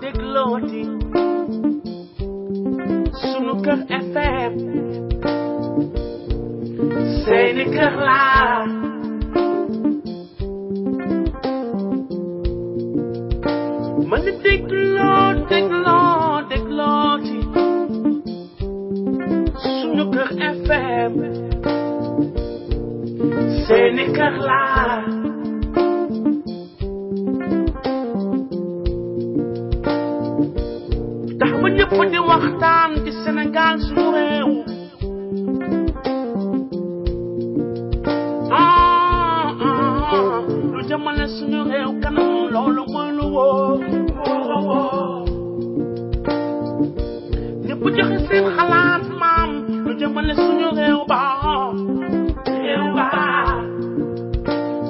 déglooti sunu kër FM seeni kër laa man déglooti sunu kër FM seeni kër laa tax ba ñëpp di waxtaan ci Sénégal suñu réew lu jëmale suñu réew kanam loolu mooy lu wóor ñëpp joxe seen xalaat maam lu jëmale suñu réew ba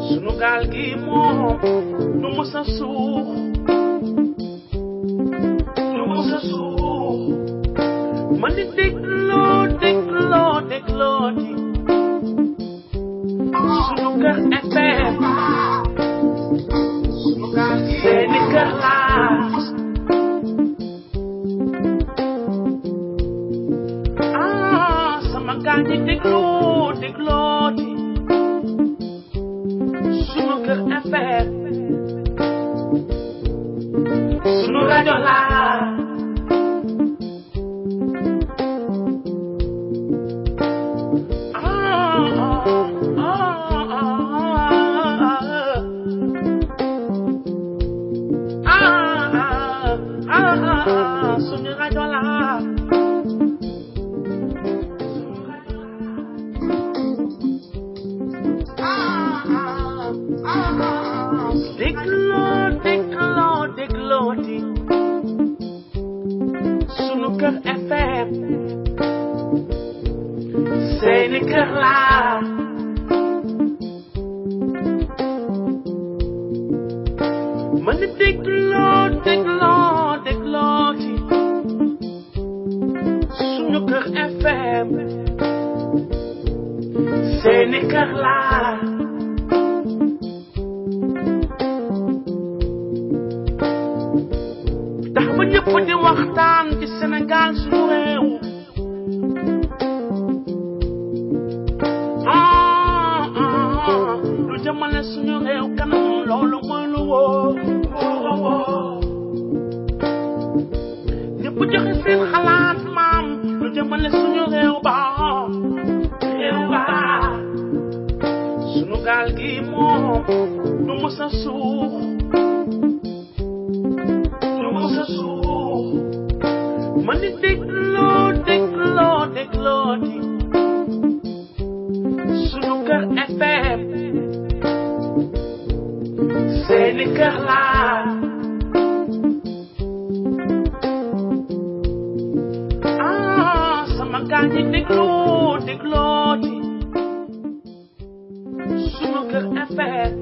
suñu gaal gi moom du mës a suux man di déglooti sunu kër FM sunu gaal gi seeni kër laa sama gaal gi déglooti sunu kër FM sunu rajo laa déglooti sunu kër FM seeni kër laa man di déglooti sunu kër FM seeni kër laa tax ba ñëpp di waxtaan ci Sénégal suñu réew lu jëmale suñu réew kanam loolu mooy lu wóor ñëpp joxe seen xalaat maam lu jëmale suñu réew ba suñu gaal gi moom du mës a suux man di déglooti sunu kër FM seeni kër laa sama gaal gi déglooti sunu kër FM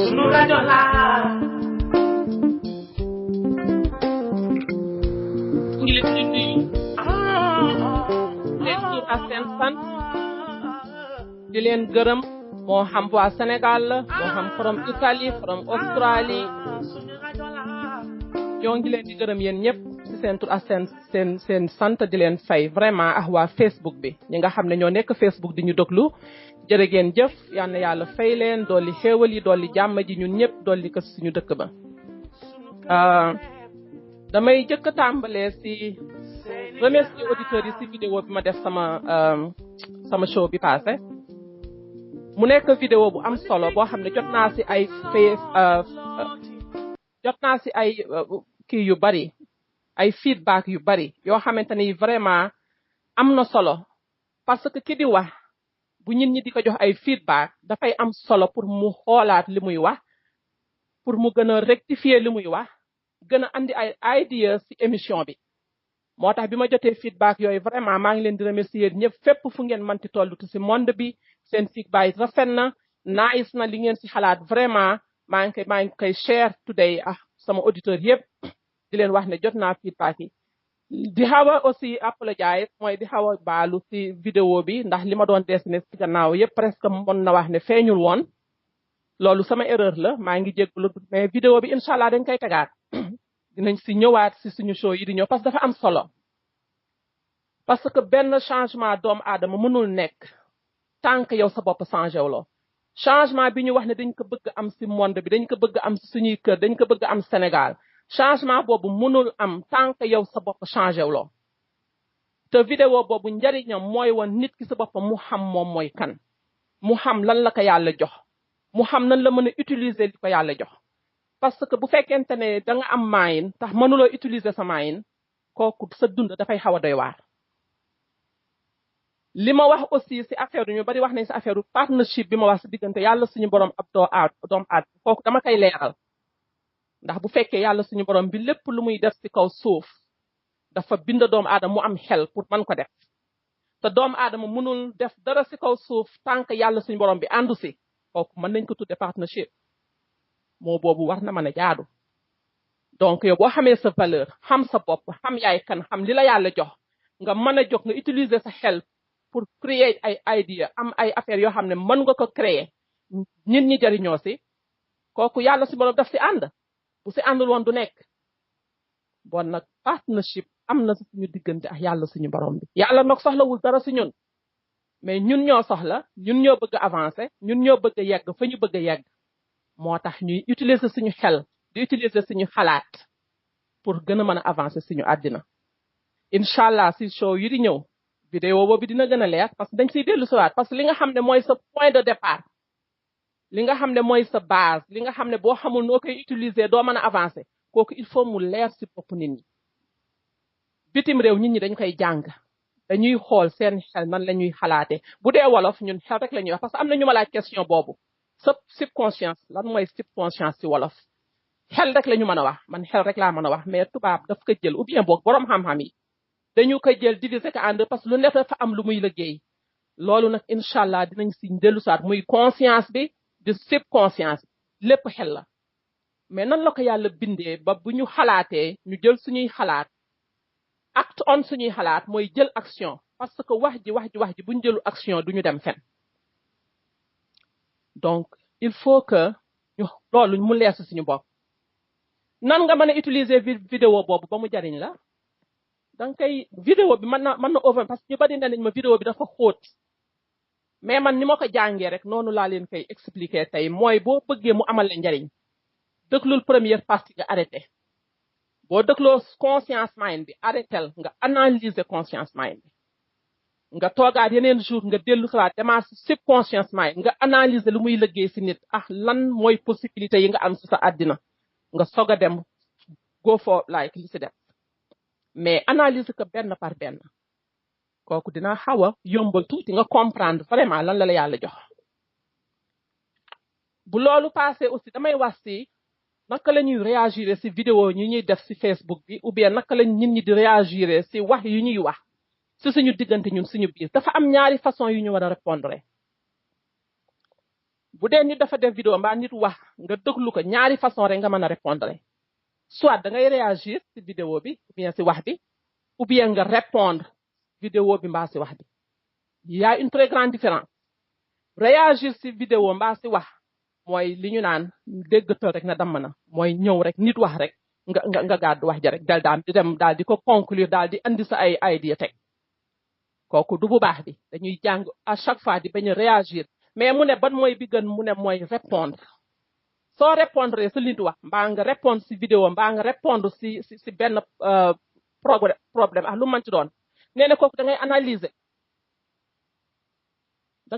sunu rajo laa seen sant di leen gërëm moo xam waa Sénégal la moo xam from Italie from Australie ñoo ngi leen di gërëm yéen ñëpp ci seen tur ak seen sant di leen fay vraiment ak waa Facebook bi ñi nga xam ne ñoo nekk Facebook di ñu déglu jërë ngeen jëf yal na yàlla fay leen dolli xéewal yi dolli jàmm ji ñun ñëpp dolli ko suñu dëkk ba damay jëkk tàmbalee ci remercier auditeurs yi ci vidéo bi ma def sama show bi passé mu nekk vidéo bu am solo boo xam ne jot naa ci ay kii yu bari ay feedback yu bari yoo xamante ni vraiment am na solo parce que ki di wax bu nit ñi di ko jox ay feedback dafay am solo pour mu xoolaat li muy wax pour mu gën a rectifier li muy wax gën a andi ay ideas ci émission bi moo tax bi ma jotee feedback yooyu vraiment maa ngi leen di remercier ñëpp fépp fu ngeen manti tollu ci monde bi seen feedback rafet na nice na li ngeen ci xalaat vraiment maa ngi koy share today sama auditeur yëpp di leen wax ne jot naa feedback yi di xaw a aussi apologize mooy di xaw a baalu si vidéo bi ndax li ma doon dessiné si gannaaw yëpp presque mën na wax ne feeñul woon loolu sama erreur la maa ngi jégalu mais vidéo bi incha allah dañ koy tegaat dinañ si ñëwaat si suñu show yi di ñëw parce que dafa am solo parce que benn changement doomu aadama mënul nekk tant que yow sa bopp changé wu loo changement bi ñu wax ne dañ ko bëgg am si monde bi dañ ko bëgg am si suñuy kër dañ ko bëgg am Sénégal changement boobu mënul am tant que yow sa bopp changé wu loo te vidéo boobu njariñam mooy woon nit ki sa bopp mu xam moom mooy kan mu xam lan la ko yàlla jox mu xam nan la mën a utiliser li ko yàlla jox parce que bu fekkente ne da nga am maayin tax mënuloo utiliser sa maayin kooku sa dund dafay xaw a doy waar li ma wax aussi si affaire ñu bari wax nañ si affaire partnership bi ma wax si diggante yàlla suñu borom ab doomu aad kooku dama koy leeral ndax bu fekkee yàlla suñu borom bi lépp lu muy def si kaw suuf dafa bind doomu aadama mu am xel pour mën ko def te doomu aadama mënul def dara si kaw suuf tant que yàlla suñu borom bi àndu si kooku mën nañ ko tudde partnership moo boobu war na mën a jaadu donc yow boo xamee sa valeur xam sa bopp xam yaay kan xam li la yàlla jox nga mën a jóg nga utiliser sa xel pour créer ay idea am ay affaires yoo xam ne mën nga ko créer nit ñi jariñoo si kooku yàlla suñu borom daf si ànd bu si àndul woon du nekk bon nag partnership am na si suñu diggante ak yàlla suñu borom bi yàlla nag soxlawul dara si ñun mais ñun ñoo soxla ñun ñoo bëgg a avancer ñun ñoo bëgg a yegg fa ñu bëgg a yegg moo tax ñuy utiliser suñu xel di utiliser suñu xalaat pour gën a mën a avancer suñu àddina incha allah si show yi di ñëw vidéo boobu dina gën a leer parce que dañ siy dellu siwaat parce que li nga xam ne mooy sa point de départ li nga xam ne mooy sa base li nga xam ne boo xamul noo koy utiliser doo mën a avancer kooku il faut mu leer si bopp nit ñi bitim réew nit ñi dañ koy jàng dañuy xool seen xel nan la ñuy xalaatee bu dee wolof ñun xel rek la ñuy wax parce que am na ñu ma laaj question boobu subconscience lan mooy subconscience si wolof xel rek la ñu mën a wax man xel rek laa mën a wax mais tubaab daf ko jël ou bien boog boroom xam-xam yi dañu koy jël diviser ko en deux parce que lu nekk dafa am lu muy liggéey loolu nag incha allah dinañ si dellu saat muy conscience bi di subconscience lépp xel la mais nan la ko yàlla bindee ba bu ñu xalaatee ñu jël suñuy xalaat act on suñuy xalaat mooy jël action parce que wax ji bu ñu jëlu action du ñu dem fen donc il faut que ñu loolu mu leer si suñu bopp nan nga mën a utiliser vidéo boobu ba mu jariñ la danga koy vidéo bi mën na over parce que ñu bari nañ ma vidéo bi dafa xóot mais man ni ma ko jàngee rek noonu laa leen koy expliquer tey mooy boo bëggee mu amal la njariñ dëglul première partie nga arrêté boo dëgloo conscience mind bi arrêtel nga analyser conscience mind bi nga toogaat yeneen jour nga dellu xalaat demaat si subconscious mind nga analyser lu muy liggéey si nit lan mooy possibilité yi nga am si sa àddina nga soog a dem go for like li si def mais analyser ko benn par benn kooku dina xaw a yombal tuuti nga comprendre vraiment lan la yàlla jox bu loolu passé aussi damay wax si naka la ñuy réagir si vidéo yi ñuy def si Facebook bi ou bien naka la nit ñi di réagir si wax yu ñuy wax si suñu diggante ñun suñu biir dafa am ñaari façon yu ñu war a répondre bu dee nit dafa def vidéo mbaa nit wax nga déglu ko ñaari façon rek nga mën a répondre soit da ngay réagir si vidéo bi ou bien si wax bi ou bien nga répondre vidéo bi mbaa si wax bi il y a une très grande différence réagir si vidéo mbaa si wax mooy li ñu naan déggatal rek na damm na mooy ñëw rek nit wax rek nga gàddu wax ja rek daal di ko conclure daal di andi sa ay idea teg kooku du bu baax bi dañuy jàng à chaque fois di bañ a réagir mais mu ne ban mooy bi gën mu ne mooy répondre soo répondre si li nit wax mbaa nga répondre si vidéo mbaa nga répondre si benn problème lu mën ci doon nee na kooku da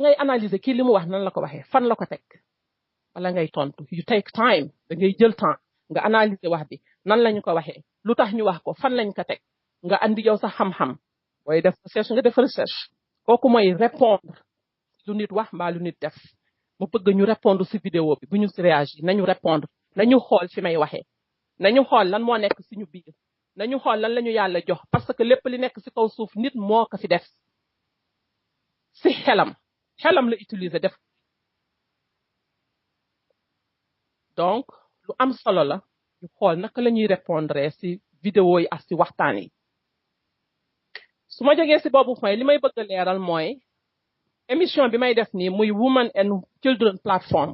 ngay analyser kii li mu wax nan la ko waxee fan la ko teg wala ngay tontu you take time da ngay jël temps nga analyser wax bi nan lañu ko waxee lu tax ñu wax ko fan lañ ko teg nga andi yow sa xam-xam booy def recherche nga def recherche kooku mooy répondre lu nit wax mbaa lu nit def mu bëgg ñu répondre si vidéo bi bu ñu si réagir nañu répondre nañu xool fi may waxee nañu xool lan moo nekk suñu biir nañu xool lan la ñu yàlla jox parce que lépp li nekk si kaw suuf nit moo ko fi def si xelam la utiliser def donc lu am solo la ñu xool naka la ñuy répondre si vidéo yi ak si waxtaan yi su ma jógee si boobu point li may bëgg a leeral mooy émission bi may def nii muy Women and Children Platform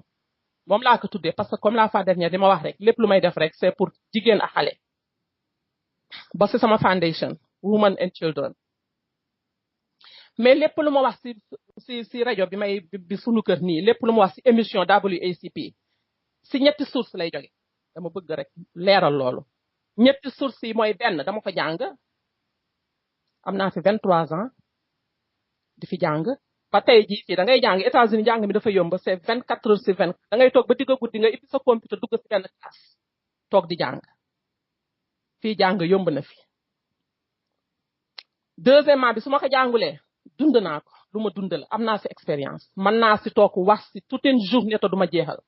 moom laa ko tuddee parce que comme la fois dernière di ma wax rek lépp lu may def rek c'est pour jigéen ak xale ba si sama foundation Women and Children mais lépp lu ma wax si rajo bi may bi sunu kër nii lépp lu ma wax si émission WACP si ñetti source lay jóge dama bëgg rek leeral loolu ñetti source yi mooy benn dama ko jàng am naa fi 23 ans di fi jàng ba tey jii fii da ngay jàng États-Unis jàng mi dafa yomb c'est 24 heures sur 24 da ngay toog ba digg guddi nga ibbi sa computer dugg si benn classe toog di jàng fii jàng yomb na fi. deuxièmement bi su ma ko jàngulee dund naa ko lu ma dund la am naa si expérience mën naa si toog wax si toute une journée te du ma jeexal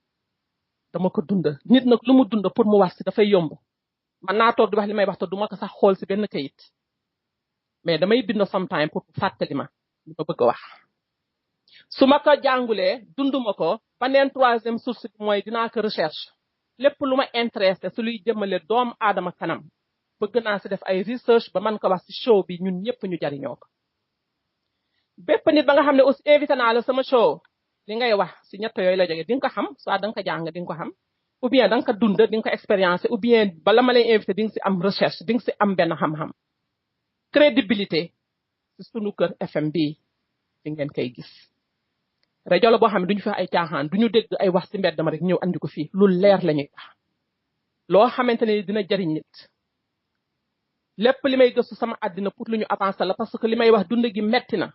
dama ko dund nit nag lu mu dund pour mu wax si dafay yomb mën naa toog di wax li may wax te du ma ko sax xool si benn kayit mais damay bind sometime pour fàttali ma li ma bëgg a wax. su ma ko jàngulee dunduma ko beneen troisième source bi mooy dinaa ko recherche lépp lu ma intéressé su luy jëmale doomu aadama kanam bëgg naa si def ay research ba man ko wax si show bi ñun ñëpp ñu jariñoo ko. bépp nit ba nga xam ne aussi invité naa la sama show li ngay wax si ñett yooyu la jógee di nga ko xam soit da nga ko jàng di nga ko xam ou bien da nga ko dund di nga ko expériencer ou bien bala ma lay invité di nga si am recherche di nga si am benn xam-xam. crédibilité si sunu kër FM bi di ngeen koy gis rajo la boo xam ne duñu fi ay caaxaan duñu dégg ay wax si mbedd dama rek ñëw andi ko fii lu leer la ñuy wax loo xamante ne dina jariñ nit lépp li may gëstu sama àddina pour lu ñu avancer la parce que li may wax dund gi metti na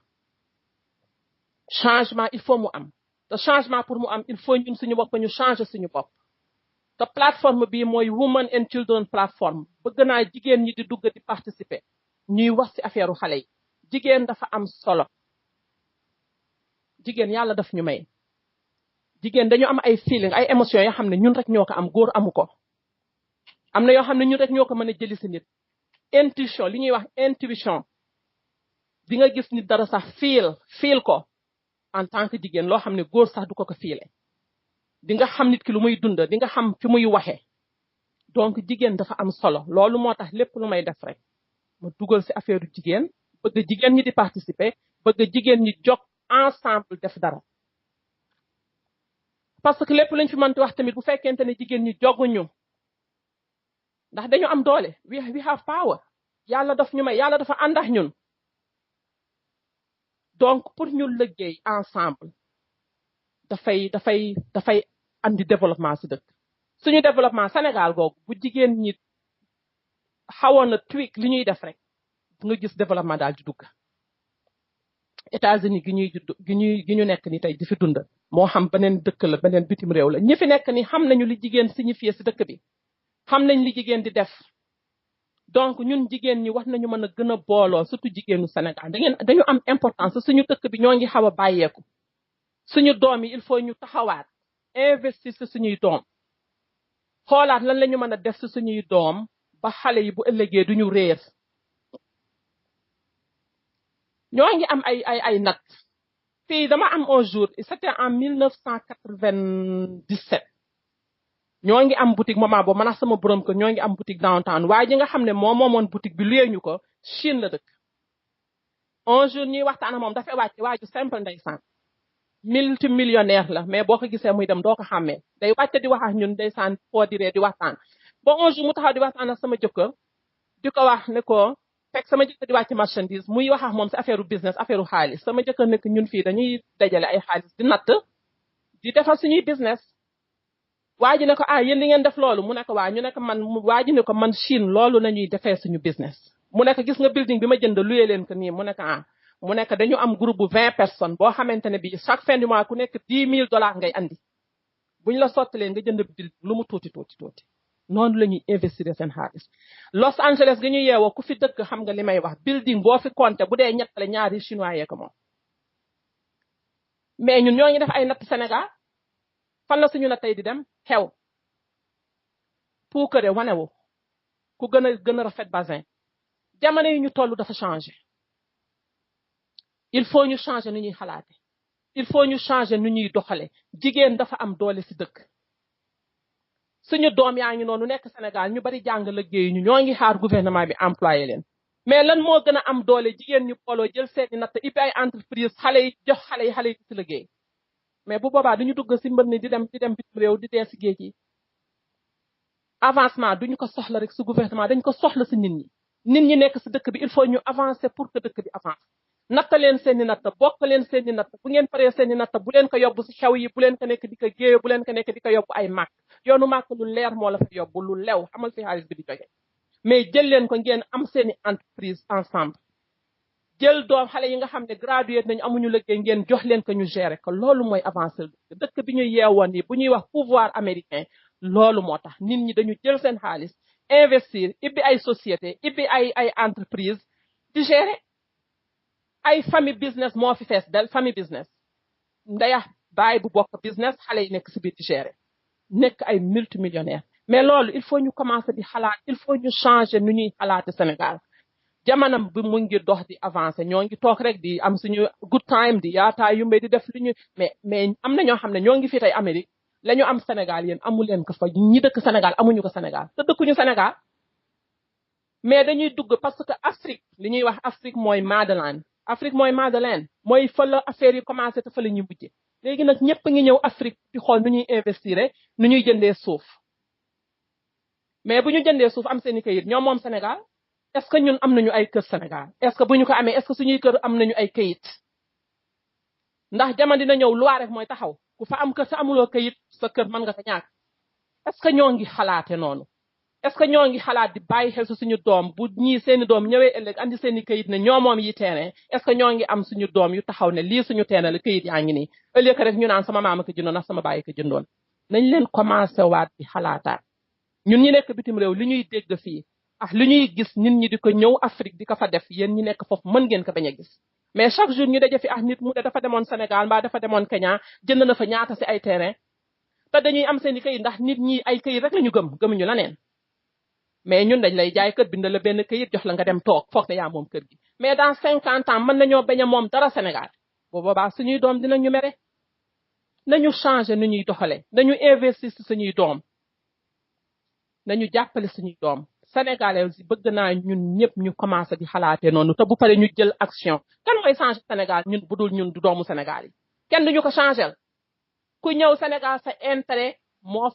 changement il faut mu am te changement pour mu am il faut ñun suñu bopp ñu changer suñu bopp te plateforme bii mooy Women and Children Platform bëgg naa jigéen ñi di dugg di participer ñuy wax ci affaire xale yi jigéen dafa am solo jigéen yàlla daf ñu may jigéen dañu am ay feeling ay émotions yoo xam ne ñun rek ñoo ko am góor amu ko am na yoo xam ne ñun rek ñoo ko mën a jëli si nit intuition li ñuy wax intuition di nga gis nit dara sax feel ko en tant que jigéen loo xam ne góor sax du ko fiile di nga xam nit ki lu muy dund di nga xam fi muy waxee donc jigéen dafa am solo loolu moo tax lépp lu may def rek ma dugal si affaire jigéen bëgg jigéen ñi di participer bëgg jigéen ñi jog ensemble def dara parce que lépp lañ fi mënti wax tamit bu fekkente ne jigéen ñi joguñu ndax dañu am doole we have power yàlla daf ñu may yàlla dafa àndax ñun donc pour ñu liggéey ensemble dafay andi développement si dëkk suñu développement Sénégal googu bu jigéen ñi xawoon na tweak li ñuy def rek nga gis développement daal di dugg États-Unis gi ñu nekk ni tey di fi dund moo xam beneen dëkk la beneen bitim réew la ñi fi nekk ni xam nañu li jigéen signifié si dëkk bi xam nañ li jigéen di def donc ñun jigéen ñi wax nañu mën a gën a booloo surtout jigéenu Sénégal dañu am importance suñu dëkk bi ñoo ngi xaw a bàyyeeku suñu doom yi il faut ñu taxawaat investir si suñuy doom xoolaat lan la ñu mën a def si suñuy doom ba xale yi bu ëllëgee duñu réer ñoo ngi am ay nat fii dama am un jour c'était en 1997 ñoo ngi am boutique moment boobu man ak sama borom ko ñoo ngi am boutique downtown waaye ji nga xam ne moo moomoon boutique bi luyee ñu ko Chine la dëkk un jour ñuy waxtaan ak moom dafay wàcc waaju simple ndeysaan multimillionnaire la mais boo ko gisee muy dem doo ko xàmmee day wàcc di wax ak ñun ndeysaan foo diree di waxtaan ba un jour mu taxaw di waxtaan ak sama jëkkër di ko wax ne ko fekk sama jëkkër di wàcc marchandise muy wax ak moom si affaire business affaire xaalis sama jëkkër nekk ñun fii dañuy dajale ay xaalis di natt di defar suñuy business waa ji ne ko yéen li ngeen def loolu mu nekk waa ñu nekk man waa ji ne ko man Chine loolu nañuy defee suñu business mu nekk gis nga building bi ma jënd luyee leen ko nii mu nekk mu nekk dañu am groupe bu 20 personnes boo xamante ne bi chaque fin du mois ku nekk $10,000 ngay andi buñ la sottalee nga jënd building lu mu tuuti noonu la ñuy investir seen xaalis Los Angeles gi ñu yeewoo ku fi dëkk xam nga li may wax building boo fi compté bu dee ñettale ñaari chinois yee ko moom mais ñun ñoo ngi def ay natt Sénégal fan la suñu na tey di dem xew puukare wanewu ku gën a rafet basin jamono yi ñu toll dafa changé il faut ñu changer nu ñuy xalaate il faut ñu changer nu ñuy doxale jigéen dafa am doole si dëkk suñu doom yaa ngi noonu nekk Sénégal ñu bari jàng liggéey ñu ñoo ngi xaar gouvernement bi employé leen mais lan moo gën a am doole jigéen ñu booloo jël seeni natt ibbi ay entreprise xale yi jox xale yi ci liggéey mais bu boobaa duñu dugg si mbër ni di dem bitim réew di dee si géej yi avancement duñu ko soxla rek si gouvernement dañ ko soxla si nit ñi nekk si dëkk bi il faut ñu avancer pour que dëkk bi avance natta leen seeni natt bokk leen seeni natt bu ngeen paree seeni natt bu leen ko yóbbu si xew yi bu leen ko nekk di ko géeyo bu leen ko nekk di ko yóbbu ay màkk yoonu màkk lu leer moo la fa yóbbu lu lew xamal fi xaalis bi di jóge mais jël leen ko ngeen am seeni entreprise ensemble jël doom xale yi nga xam ne gradué nañu amuñu liggéey ngeen jox leen ko ñu gérer ko loolu mooy avancer dëkk bi ñu yeewoon yi bu ñuy wax pouvoir américain loolu moo tax nit ñi dañu jël seen xaalis investir ibbi ay société ibbi ay entreprise di gérer ay famille business moo fi fees del famille business ndeya baay bu bokk business xale yi nekk si biir di gérer nekk ay multimillionnaire mais loolu il faut ñu commencer di xalaat il faut ñu changer nu ñuy xalaate Sénégal jamanam bi mu ngi dox di avancer ñoo ngi toog rek di am suñu good time di yaataa yumbe di def lu ñu mais am na ñoo xam ne ñoo ngi fi tey Amérique la ñu am Sénégal yéen amu leen ko fa ñi dëkk Sénégal amuñu ko Sénégal te dëkkuñu Sénégal mais dañuy dugg parce que Afrique li ñuy wax Afrique mooy Madeleine Afrique mooy Madeleine mooy fa la affaire yi commencé te fa la ñuy mujje léegi nag ñëpp ngi ñëw Afrique di xool nu ñuy investir nu ñuy jëndee suuf mais bu ñu jëndee suuf am seeni kayit ñoom moom Sénégal est-ce que ñun am nañu ay kër Sénégal est-ce que bu ñu ko amee est-ce que suñuy kër am nañu ay kayit ndax jamono dina ñëw loi rek mooy taxaw ku fa am kër sa amuloo kayit sa kër mën nga ko ñàkk est-ce que ñoo ngi xalaate noonu est-ce que ñoo ngi xalaat di bàyyi xel suñu doom bu ñii seeni doom ñëwee ëllëg andi seeni kayit ne ñoo moom yi terrain est-ce que ñoo ngi am suñu doom yu taxaw ne lii suñu terrain la kayit yaa ngi nii ëllëg rek ñu naan sama maama ko jëndoon ak sama bàyyi ko jëndoon nañ leen commencé waat di xalaataat ñun ñi nekk bitim réew li ñuy dégg fii ah li ñuy gis nit ñi di ko ñëw Afrique di ko fa def yéen ñi nekk foofu mën ngeen ko bañ a gis mais chaque jour ñu daje fi ah nit mu ne dafa demoon Sénégal mbaa dafa demoon Kenya jënd na fa ñaata si ay terrain te dañuy am seen i kayit ndax nit ñi ay kayit rek la ñu gëmuñu la neen mais ñun dañ lay jaay kër bind la benn kayit jox la nga dem toog foog ne yaa moom kër gi mais dans 50 ans mën nañoo bañ a moom dara Sénégal bu boobaa suñuy doom dinañu mere nañu changer nu ñuy doxale nañu investir si suñuy doom nañu jàppale suñuy doom sénégalais yi bëgg naa ñun ñëpp ñu commencé di xalaatee noonu te bu pare ñu jël action kan mooy changer Sénégal ñun budul ñun du doomu Sénégal yi kenn duñu ko changer ku ñëw Sénégal sa intérêt moo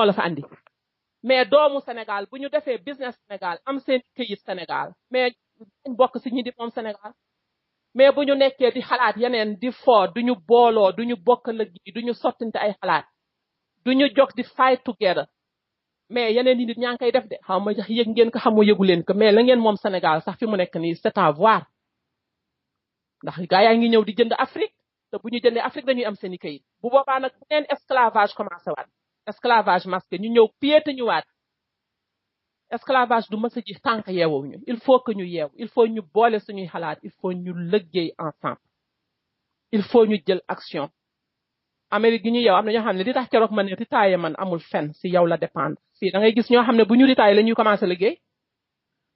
la fa andi mais doomu Sénégal bu ñu defee business Sénégal am seen këyit Sénégal mais dañ bokk si ñi di moom Sénégal mais bu ñu nekkee di xalaat yeneen di foo duñu booloo duñu bokk liggéey duñu sottinte ay xalaat duñu jóg di fight together mais yeneen yi nit ñaa ngi koy def de xaw ma yëg ngeen ko xamoo yëgu leen ko mais la ngeen moom Sénégal sax fi mu nekk nii c'est à voir ndax gaa yaa ngi ñëw di jënd Afrique te bu ñu jëndee Afrique dañuy am seen i këyit bu boobaa nag bu neen esclavage commencé waat esclavage masqué ñu ñëw piété ñu waat esclavage du mës a ji tànk yeewuñu il faut que ñu yeewu il faut ñu boole suñuy xalaat il faut ñu liggéey ensemble il faut ñu jël action Amérique gi ñu yow am na ñoo xam ne li tax keroog ma ne retaaye man amul fenn si yow la dépendre fii da ngay gis ñoo xam ne bu ñu retaaye la ñuy commencé liggéey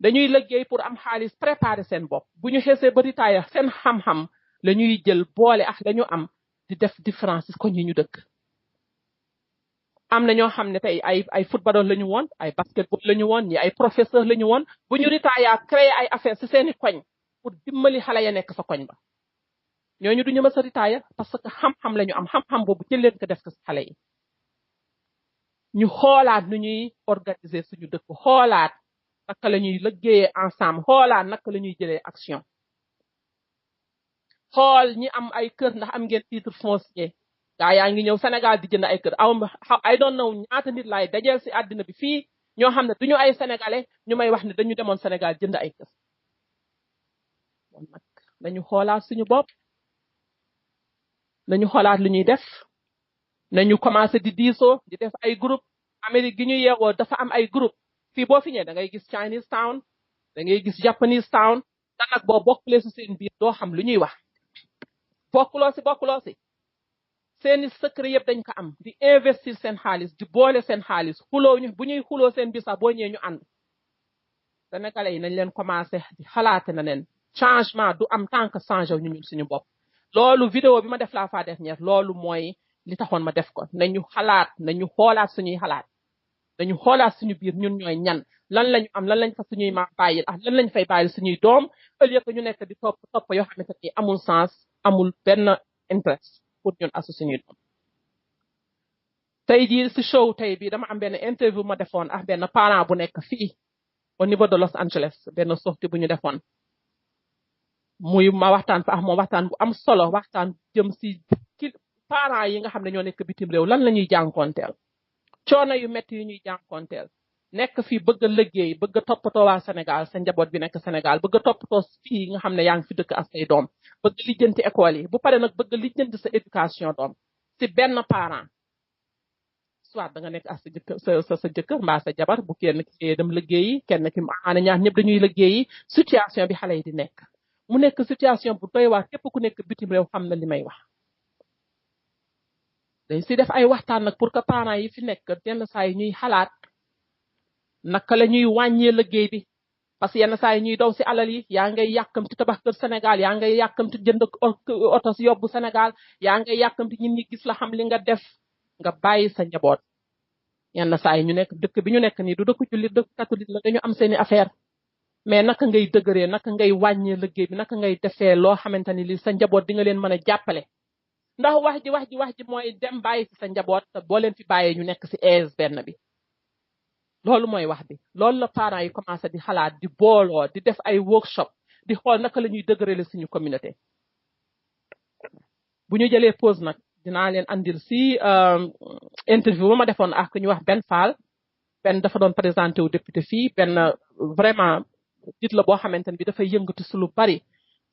dañuy liggéey pour am xaalis préparer seen bopp bu ñu xeesee ba retaaye seen xam-xam la ñuy jël boole ak la ñu am di def différence ko ñi ñu dëkk am na ñoo xam ne tey ay footballeur la ñu woon ay basketball la ñu woon ñi ay professeur la ñu woon bu ñu retaaye créer ay affaire si seeni koñ pour dimbali xale ya nekk sa koñ ba ñooñu duñu mës a retaaye parce que xam-xam la ñu am xam-xam boobu jël leen ko def ko si xale yi ñu xoolaat nu ñuy organiser suñu dëkk xoolaat naka la ñuy liggéeyee ensemble xoolaat naka la ñuy jëlee action xool ñi am ay kër ndax am ngeen titre foncier gaa yaa ngi ñëw Sénégal di jënd ay kër I don't know ñaata nit laay dajeel si àddina bi fii ñoo xam ne duñu ay sénégalais ñu may wax ne dañu demoon Sénégal jënd ay kër bon nag nañu xoolaat suñu bopp nañu xoolaat lu ñuy def nañu commencé di diisoo di def ay groupe Amérique gi ñu yeewoo dafa am ay groupe fii boo fi ñëwee da ngay gis Chinese town da ngay gis Japanese town te nag boo bokkulee si seen biir doo xam lu ñuy wax bokkuloo si seeni secret yëpp dañ ko am di investir seen xaalis di boole seen xaalis xuloo ñu bu ñuy xuloo seen biir sax boo ñëwee ñu ànd Sénégalais yi nañ leen commencé di xalaate na leen changement du am tant que changé ñu ñun suñu bopp loolu vidéo bi ma def la fois dernière loolu mooy li taxoon ma def ko nañu xalaat nañu xoolaat suñuy xalaat dañu xoolaat suñu biir ñun ñooy ñan lan lañu am lan lañ fa suñuy maam bàyyil ak lan lañ fay bàyyil suñuy doom au lieu que ñu nekk di topp yoo xamante ni amul sens amul benn intérêt pour ñun asu suñuy doom tey jii si show tey bi dama am benn interview ma defoon ak benn parent bu nekk fii au niveau de Los Angeles benn sortie bu ñu defoon muy ma waxtaan fa ak moom waxtaan bu am solo waxtaan jëm si parents yi nga xam ne ñoo nekk bitim réew lan la ñuy jànkoonteel coono yu métti yu ñuy jànkoonteel nekk fii bëgg a liggéey bëgg a toppatoo waa Sénégal sa njaboot bi nekk Sénégal bëgg a toppatoo fii nga xam ne yaa ngi fi dëkk ak say doom bëgg lijjanti école yi bu pare nag bëgg lijjanti sa éducation doom si benn parent soit da nga nekk ak sa jëkkër mbaa sa jabar bu kenn ki dem liggéeyi kenn ki amaana ñaar ñëpp dañuy liggéeyi situation bi xale yi di nekk mu nekk situation bu doy waar képp ku nekk bitim réew xam na li may wax dañ si def ay waxtaan nag pour que parents yi fi nekk yenn saa yi ñuy xalaat naka la ñuy wàññee liggéey bi parce que yenn saa yi ñuy daw si alal yi yaa ngay yàkkamti tabax kër Sénégal yaa ngay yàkkamti jënd oto si yóbbu Sénégal yaa ngay yàkkamti ñun ñi gis la xam li nga def nga bàyyi sa njaboot yenn saa yi ñu nekk dëkk bi ñu nekk nii du dëkk jullit dëkk catholique la dañu am seeni affaire mais naka ngay dëgëree naka ngay wàññee liggéey bi naka ngay defee loo xamante ni li sa njaboot di nga leen mën a jàppale ndax wax ji mooy dem bàyyi si sa njaboot te boo leen fi bàyyee ñu nekk si aise benn bi loolu mooy wax bi loolu la parents yi commencé di xalaat di booloo di def ay workshop di xool naka la ñuy dëgërale suñu communauté bu ñu jëlee pause nag dinaa leen andil si interview ba ma defoon ak ñu wax Ben Fall Ben dafa doon présenté wu député fii benn vraiment nit la boo xamante ne bi dafay yëngatu si lu bari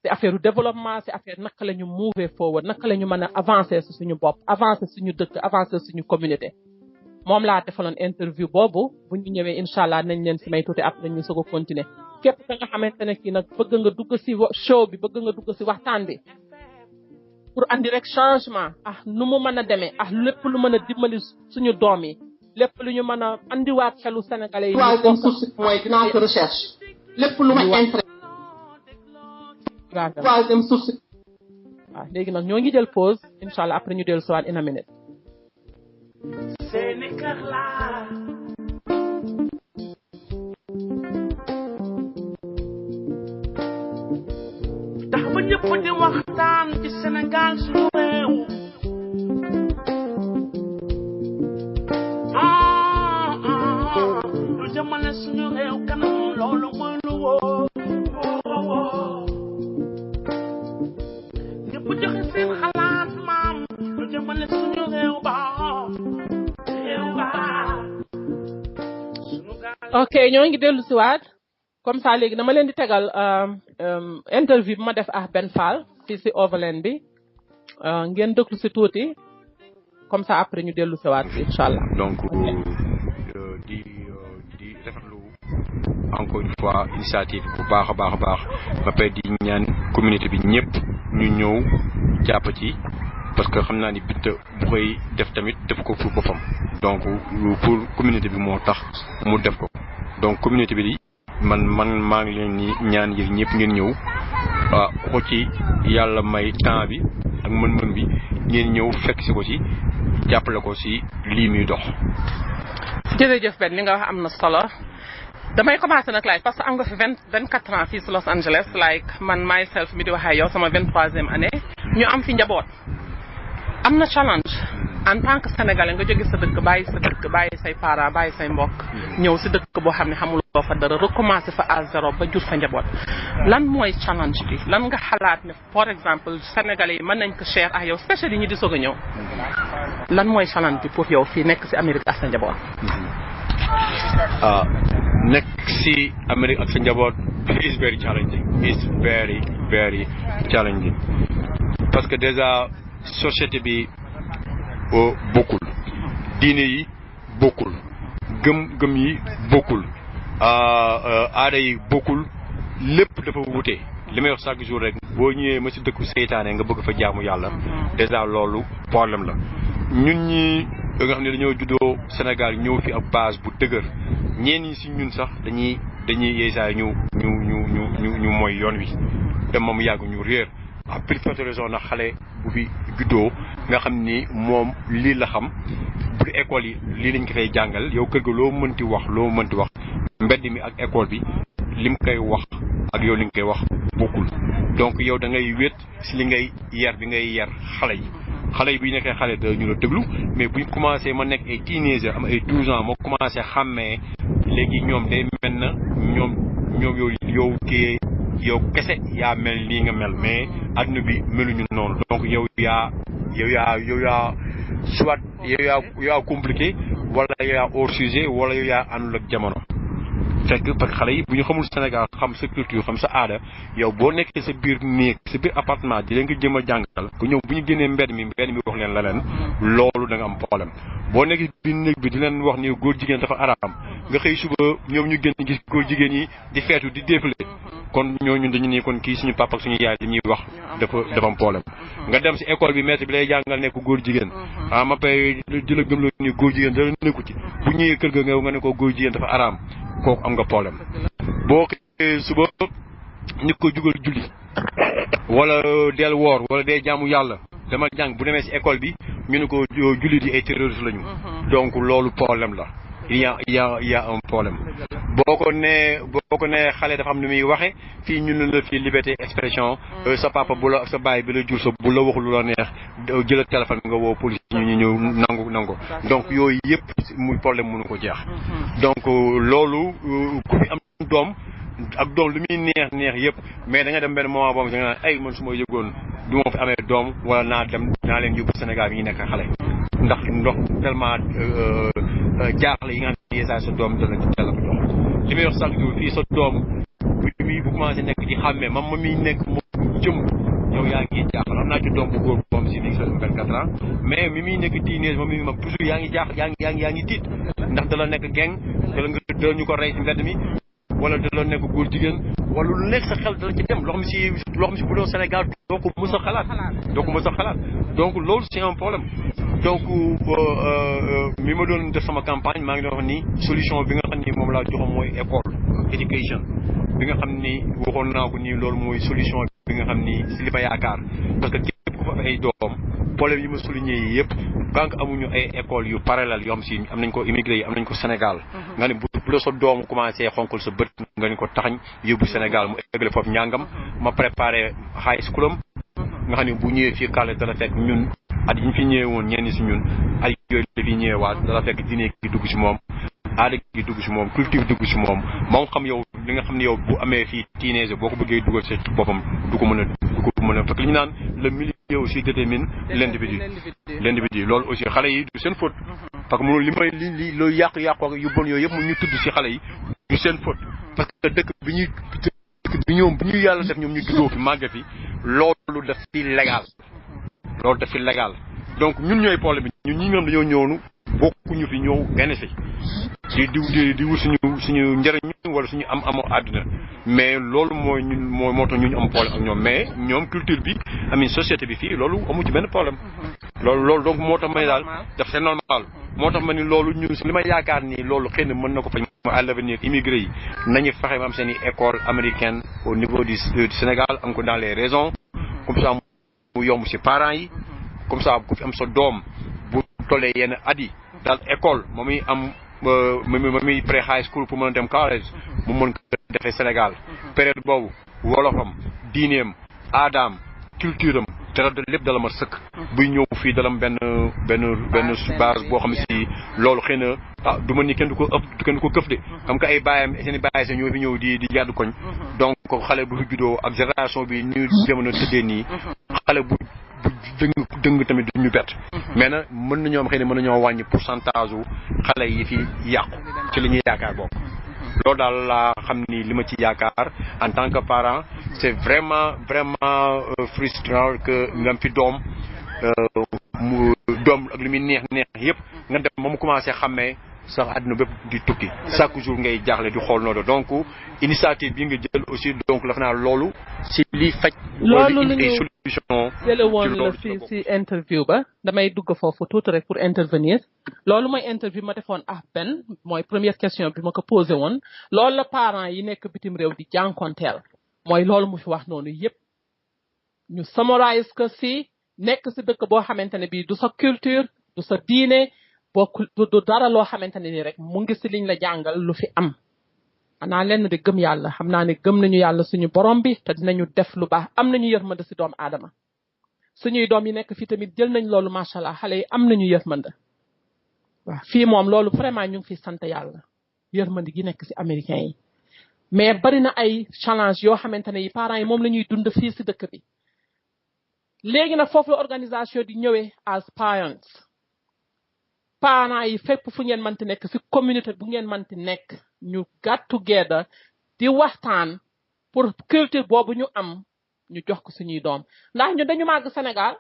si affaire développement si affaire naka la ñu move forward naka la ñu mën a avancer si suñu bopp avancer suñu dëkk avancer suñu communauté moom laa defaloon interview boobu bu ñu ñëwee incha allah nañ leen si may tuuti après ñu soog a continuer képp ka nga xamante ne kii nag bëgg nga dugg si show bi bëgg nga dugg si waxtaan bi pour andi rek changement ah nu mu mën a demee ah lépp lu mën a dimbali suñu doom yi lépp lu ñu mën a andiwaat xelu sénégalais yi. troisième source mooy dinaa ko recherche lépp lu ma intérêt. troisième source. waaw léegi nag ñoo ngi jël pause incha allah après ñu dellu si waat in a minute. Sénégal tax ba ñëpp di waxtaan ci Sénégal suñu réew lu jëmale suñu réew kanam loolu mooy lu wóor ñëpp joxe seen xalaat maam lu jëmale suñu réew ba ok ñoo ngi dellu si waat comme ça léegi dama leen di tegal interview bi ma def ak Ben Fall fii si Overland bi ngeen déglu si tuuti comme ça après ñu dellu si waat incha allah. donc di rafetlu encore une fois initiative bu baax a baax ba pare di ñaan communauté bi ñëpp ñu ñëw jàpp ci parce que xam naa ni Binta bu koy def tamit def ko pour boppam donc pour communauté bi moo tax mu def ko donc communauté bi di man maa ngi leen ni ñaan yéen ñëpp ngeen ñëw ko ci yàlla may temps bi ak mën-mën bi ngeen ñëw fekk si ko ci jàppale ko si lii muy dox. jërëjëf Ben li nga wax am na solo damay commencé nag like parce que am nga fi 24 ans fii si Los Angeles like man myself mi di waxee yow sama 23e année ñu am fi njaboot am na challenge en tant que sénégalais nga jóge sa dëkk bàyyi say parents bàyyi say mbokk ñëw si dëkk boo xam ne xamuloo fa dara recommencer fa à zéro ba jur fa njaboot lan mooy challenge bi lan nga xalaat ne par exemple sénégalais yi mën nañ ko share ak yow spécial yi ñu di soog a ñëw lan mooy challenge bi pour yow fii nekk si Amérique ak sa njaboot. nekk si Amérique ak sa njaboot is very challenging it's very very challenging parce que déjà société bi bokkul diine yi bokkul gëm yi bokkul aada yi bokkul lépp dafa wute li may wax chaque jour rek boo ñëwee ma si dëkku seytaane nga bëgg fa jaamu yàlla déjà loolu problème la ñun ñi nga xam ne dañoo juddoo Sénégal ñëw fi ak base bu dëgër ñeen ñi si ñun sax dañuy yeesaay ñu mooy yoon wi te moom yàgg ñu réer à plus forte raison na xale bu fi juddoo nga xam ni moom lii la xam bu école yi lii lañ ko fay jàngal yow kër ga loo mënti wax mbedd mi ak école bi lim koy wax ak yow li nga koy wax bokkul donc yow da ngay wéet si li ngay yar bi ngay yar xale yi bu ñu nekkee xale da ñu la déglu mais buñ commencé ma nekk ay teenager am ay 12 ans moo commencé xàmmee léegi ñoom day mel na ñoom yow kese yaa mel nii nga mel mais adduna bi meluñu noonu donc yow yaa soit yow yaa compliqué wala yow yaa hors sujet wala yow yaa àndul ak jamono. fekk parce que xale yi bu ñu xamul Sénégal xam sa culture xam sa aada yow boo nekkee sa biir néeg sa biir appartement di leen ko jëm a jàngal ko ñëw bu ñu génnee mbedd mi wax leen la leen loolu da nga am problème boo nekkee biir néeg bi di leen wax ni góor jigéen dafa araam nga xëy suba ñoom ñu génn gis góor jigéen yi di feetu di défilé kon ñooñu dañu ne kon kii suñu papa ak suñu yaay li ñuy wax dafa am problème nga dem si école bi maître bi lay jàngal nekk góor jigéen ma pay di la gëmloo ni góor jigéen dara nekku ci bu ñëwee kër ga nga ne ko góor jigéen dafa araam kooku am nga problème boo xëyee suba nit ko jugal julli wala del woor wala dee jaamu yàlla dama jàng bu demee si école bi ñu ne ko julli di ay terroriste lañu donc loolu problème la il y a un problème boo ko nee xale dafa am nu muy waxe fii ñu ne la fii liberté expression sa papa bu la sa baay bi la jur sa bu la waxul lu la neex jël téléphone nga woo police ñu ñëw nangu donc yooyu yëpp muy problème mënu ko jeex donc loolu ku fi am doom ak doom lu muy neex yëpp mais da nga dem benn moment boobu da nga naan ay man su ma yëgoon du ma fi amee doom wala naa leen yóbbu Sénégal yi nekk xale ndax ndox tellement jaaxle yi nga xam ne sa doom dana ci teel a ko jox li may wax chaque jour fii sa doom bu commencé nekk di xàmmee ma muy nekk moom jëm yow yaa ngi jaaxal am naa ci doom bu góor moom si nii 24 ans mais mi muy nekk teenage moom mi mag toujours yaa ngi jaaxal yaa ngi tiit ndax da la nekk geng da ñu ko rey ci mbedd mi wala da la nekk góor jigéen wala lu nekk sa xel dala ci dem loo xam si bu doon Sénégal doo ko mës a xalaat donc loolu c'est un problème donc mi ma doon def sama campagne maa ngi doon wax ni solution bi nga xam ni moom laa joxoon mooy école éducation bi nga xam ni waxoon naa ko nii loolu mooy solution bi nga xam ni si li ma yaakaar parce que képp ku fa ay doom problème yi ma souligné yi yëpp tant que amuñu ay école yu parallèle yoo xam si am nañ ko immigré yi am nañ ko Sénégal nga ni bu la sa doom commencé xonkal sa bët nga ni ko taxañ yóbbu Sénégal mu eggale foofu njàngam ma préparé high school am nga xam ne bu ñëwee fii kàlle dala fekk ñun at yi ñu fi ñëwee woon ñenn si ñun ay yooyu la fi ñëwewaat dala fekk diine gi dugg si moom aada gi dugg si moom culture dugg si moom moo xam yow li nga xam ne yow bu amee fii teenage boo ko bëggee dugal si boppam du ko mën a parce que li ñu naan le milieu aussi détermine l'individu loolu aussi xale yi du seen faute parce que mënul li loolu yàqu yu bon yooyu yëpp mu ñu tudd si xale yi du seen faute parce que dëkk bi ñuy yàlla def ñoom ñu juddoo fi màgge fi loolu daf fi légal donc ñun ñooy problème bi ñun ñi nga xam dañoo ñëwnu bokkuñu fi ñëw gane si di wut suñu njëriñ wala suñu am àdduna mais loolu moo tax ñu am problème ak ñoom mais ñoom culture bi amin société bi fii loolu amu ci benn problème loolu donc moo tax ma ni daal daf c'est normal moo tax ma ni loolu ñu li ma yaakaar ni loolu xëy na mën na ko faj à l'avenir immigré yi nañu fexe am seen i école américaine au niveau du Sénégal am ko dans les régions comme ça mu yomb si parents yi comme ça ku fi am sa doom bu tollee yenn at yi daal école ma muy am ma muy pré high school pour mën a dem college mu mën ko defee Sénégal période boobu wolofam diineem aadaam culture am dara lépp dala ma sëkk buy ñëw fii dalam benn base boo xam ne si loolu xëy na du ma ni kenn du ko këf de xam que ay baayam seen i baay sa ñoo fi ñëw di jàddu koñ donc xale bu fi juddoo ak génération bi ni jamono tëddee nii xale bu dëng tamit duñu bett mais nag mën nañoo wàññi pourcentage u xale yi fi yàqu ci li ñuy yaakaar bokk loolu daal laa xam ni li ma ci yaakaar en tant que parent c'est vraiment frustrant que nga am fi doom ak li muy neex yëpp nga dem ba mu commencé xàmmee sax àdduna bépp di tukki chaque jour ngay jaaxle di xool noonu donc initiative bi nga jël aussi donc la fa naa loolu si liy faj loolu la ay ñu solution jële woon la si interview ba damay dugg foofu tuuti rek pour intervenir loolu mooy interview ma defoon Ben mooy première question bi ma ko posé woon loolu la parents yi nekk bitim réew di jànkonteel mooy loolu mu fi wax noonu yëpp ñu summarize que si nekk si dëkk boo xamante ne bii du sa culture du sa diine bokkul du dara loo xamante ne ni rek mu ngi si liñ la jàngal lu fi am xanaa lenn di gëm yàlla xam naa ne gëm nañu yàlla suñu borom bi te dinañu def lu baax am nañu yërmande si doomu aadama suñuy doom yi nekk fii tamit jël nañ loolu macha allah xale yi am nañu yërmande waaw fii moom loolu vraiment ñu ngi fi sant yàlla yërmande gi nekk si américain yi mais bari na ay challenge yoo xamante ne yi parents yi moom la ñuy dund fii si dëkk bi léegi nag foofu la organisation di ñëwee as parents yi fépp fu ngeen mënti nekk si communauté bu ngeen mënti nekk ñu get together di waxtaan pour culture boobu ñu am ñu jox ko suñuy doom ndax ñu dañu màgg Sénégal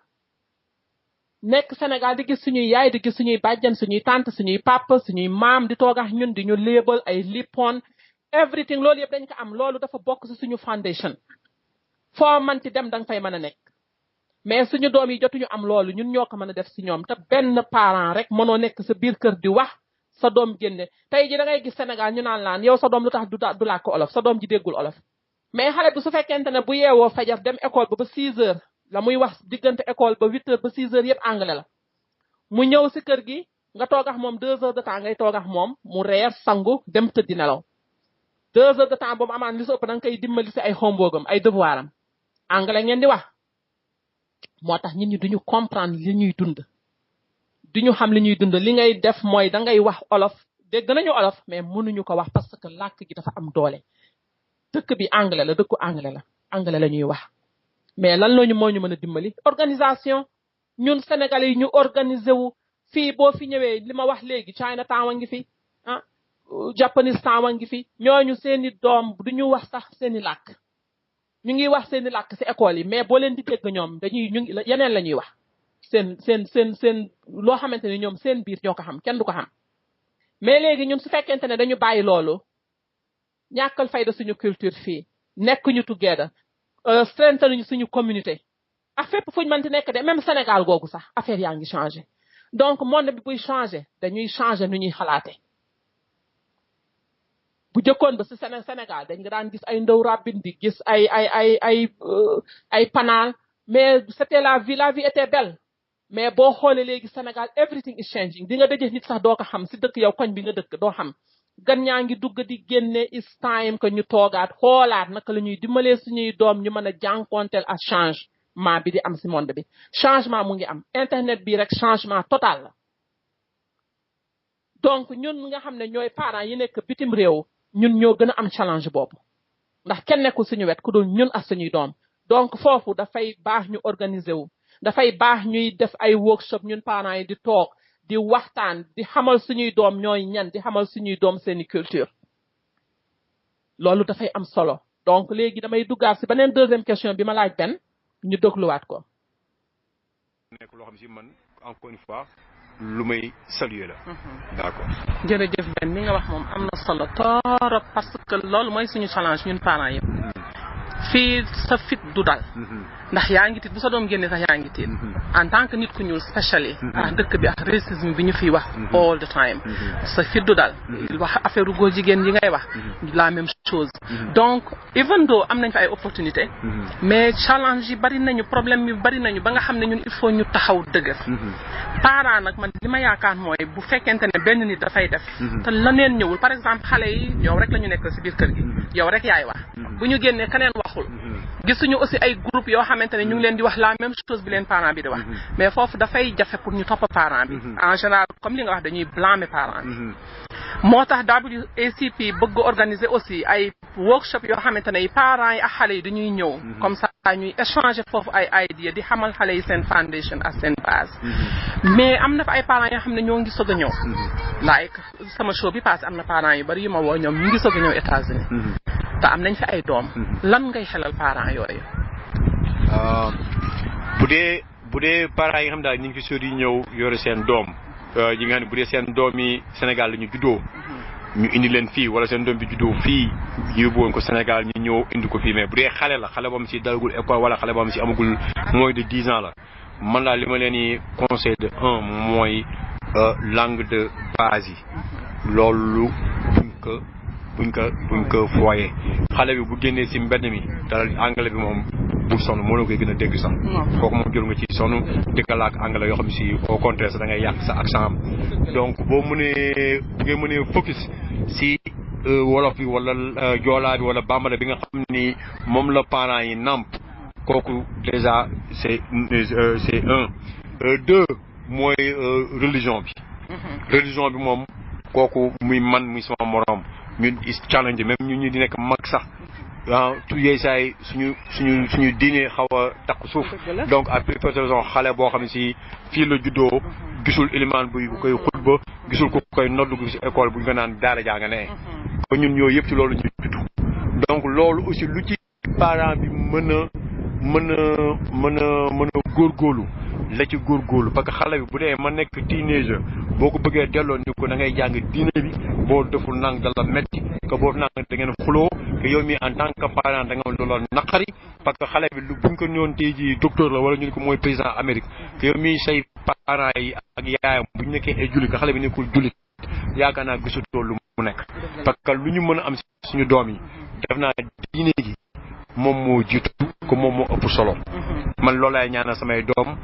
nekk Sénégal di gis suñuy yaay di gis suñuy bàjjan suñuy tante suñuy papa suñuy maam di toog ak ñun di ñu label ay lippoon everything loolu yëpp dañ ko am loolu dafa bokk si suñu foundation foo manti dem danga fay mën a nekk mais suñu doom yi jotuñu am loolu ñun ñoo ko mën a def si ñoom te benn parent rek mënoo nekk sa biir kër di wax sa doom génne tey ji da ngay gis Sénégal ñu naan laan yow sa doom lu tax du làkk olof sa doom ji déggul olof mais xale bi su fekkente ne bu yeewoo fajar dem école ba 6 heures la muy wax diggante école ba 8 heures ba 6 heures yëpp anglais la mu ñëw si kër gi nga toog ak moom 2 heures de temps ngay toog ak moom mu reer sangu dem tëddi nelaw 2 heures de temps boobu amaan li si ëpp da nga koy dimbali si ay homeworkam ay devoiram anglais ngeen di wax moo tax nit ñi duñu comprendre li ñuy dund duñu xam li ñuy dund li ngay def mooy da ngay wax olof dégg nañu olof mais mënuñu ko wax parce que làkk gi dafa am doole dëkk bi anglais la dëkku anglais la ñuy wax mais lan lañu moo ñu mën a dimbali organisation ñun sénégalais yi ñu organiser wu fii boo fi ñëwee li ma wax léegi Chinatown a ngi fi ah Japanese Town a ngi fi ñooñu seeni doom duñu wax sax seeni làkk ñu ngi wax seeni làkk si école yi mais boo leen di dégg ñoom dañuy ñu ngi yeneen la ñuy wax seen loo xamante ni ñoom seen biir ñoo ko xam kenn du ko xam mais léegi ñun su fekkente ne dañu bàyyi loolu ñàkkal fayda suñu culture fii nekk ñu together strengthen ñu suñu communauté ak fépp fuñu mënti nekk de même Sénégal googu sax affaire yaa ngi changé donc monde bi buy changé dañuy changé nu ñuy xalaate bu jëkkoon ba si Sénégal dañ nga daan gis ay ndaw rabbin di gis ay panaal mais c'était la vie était belle mais boo xoolee léegi Sénégal everything is changing di nga daje nit sax doo ko xam si dëkk yow koñ bi nga dëkk doo xam gan ñaa ngi dugg di génne is time que ñu toogaat xoolaat naka la ñuy dimbalee suñuy doom ñu mën a jànkonteel ak changement bi di am si monde bi changement mu ngi am internet bi rek changement total la donc ñun nga xam ne ñooy parents yi nekk bitim réew ñun ñoo gën a am challenge boobu ndax kenn nekkul suñu wet ku dul ñun ak suñuy doom donc foofu dafay baax ñu organiser wu dafay baax ñuy def ay workshop ñun parents yi di toog di waxtaan di xamal suñuy doom ñooy ñan di xamal suñuy doom seeni culture loolu dafay am solo donc léegi damay duggaat si beneen deuxième question bi ma laaj benn ñu dégluwaat ko. nekk loo xam si man encore une fois lu may saluer la. d'accord. jërëjëf Ben li nga wax moom am na solo torop parce que loolu mooy suñu challenge ñun parents yëpp. fii sa fit du dal. ndax yaa ngi tiit bu sa doom génne sax yaa ngi tiit en tant que nit ku ñuul spécially ak dëkk bi ak racisme bi ñu fiy wax all the time sa fit du dal wax affaire góor jigéen yi ngay wax la même chose donc even though am nañ fa ay opportunité mais challenge yi bari nañu problème yi bari nañu ba nga xam ne ñun il faut ñu taxaw dëgër parent nag man li ma yaakaar mooy bu fekkente ne benn nit dafay def te laneen ñëwul par exemple xale yi yow rek la ñu nekk si biir kër gi yow rek yaay wax bu ñu génnee keneen waxul gisuñu aussi ay groupe yoo xamante ne ñu ngi leen di wax la même chose bi leen parent bi di wax mais foofu dafay jafe pour ñu topp parent bi en général comme li nga wax dañuy blâmer parent bi moo tax WACP bëgg organiser aussi ay workshop yoo xamante ne parents yi ak xale yi dañuy ñëw comme ça ñuy échanger foofu ay idea di xamal xale yi seen foundation ak seen base mais am na fa ay parents yoo xam ne ñoo ngi soog a ñëw like sama show bi passé am na parents yu bari yu ma woo ñoom ñu ngi soog a ñëw États-Unis te am nañ fi ay doom lan ngay xelal parents yooyu bu dee parents yi nga xam daal ñu ngi fi sori ñëw yore seen doom yi nga xam ne bu dee seen doom yi Sénégal la ñu juddoo ñu indi leen fii wala seen doom bi juddoo fii yóbbu woon ko Sénégal ñu ñëw indi ko fii mais bu dee xale la xale boo si dalagul école wala xale boo si amagul moins de 10 ans la man laa li ma leen di conseil de mooy langue de base yi loolu buñ ko foyee xale bi bu génnee si mbedd mi dara anglais bi moom bul sonn moo la koy gën a dégg sax kooku moom jël nga ci sonn dëkkal ak anglais yoo xam ne si au contraire sax da ngay yàq sa accent am donc boo mënee bu ngay mënee focus si wolof bi wala joolaa bi wala bambara bi nga xam ni moom la parents yi namp kooku déjà c'est un deux mooy religion bi religion bi moom kooku muy man muy sama morom ñun is challenge même ñun ñu di nekk mag sax tout yooyu saay suñu diine xaw a takku suuf donc à plus forte raison xale boo xam ne si fii la juddoo gisul ilimaan bu koy xutba gisul ku koy noddu gi si école bu ñu ko naan daara jaa nga ne ba ñun yooyu yëpp ci loolu ñu judd donc loolu aussi lu ci parent bi mën a góorgóorlu la ci góorgóorlu parce que xale bi bu dee ma nekk teenager boo ko bëggee delloo ni ko da ngay jàng diine bi boo deful nang da la metti que boo nang da ngeen xuloo que yow mi en tant que parent da nga loolu naqari parce que xale bi lu buñ ko ñëwoon tey ji docteur la wala ñu ne ko mooy président Amérique que yow mi say parents yi ak yaayam bu ñu nekkee ay jullit que xale bi nekkul jullit yaakaar naa gisatoo lu mu nekk parce que lu ñu mën a am suñu doom yi def naa diine gi moom moo jiitu ko moom moo ëpp solo man loolu laay ñaanal samay doom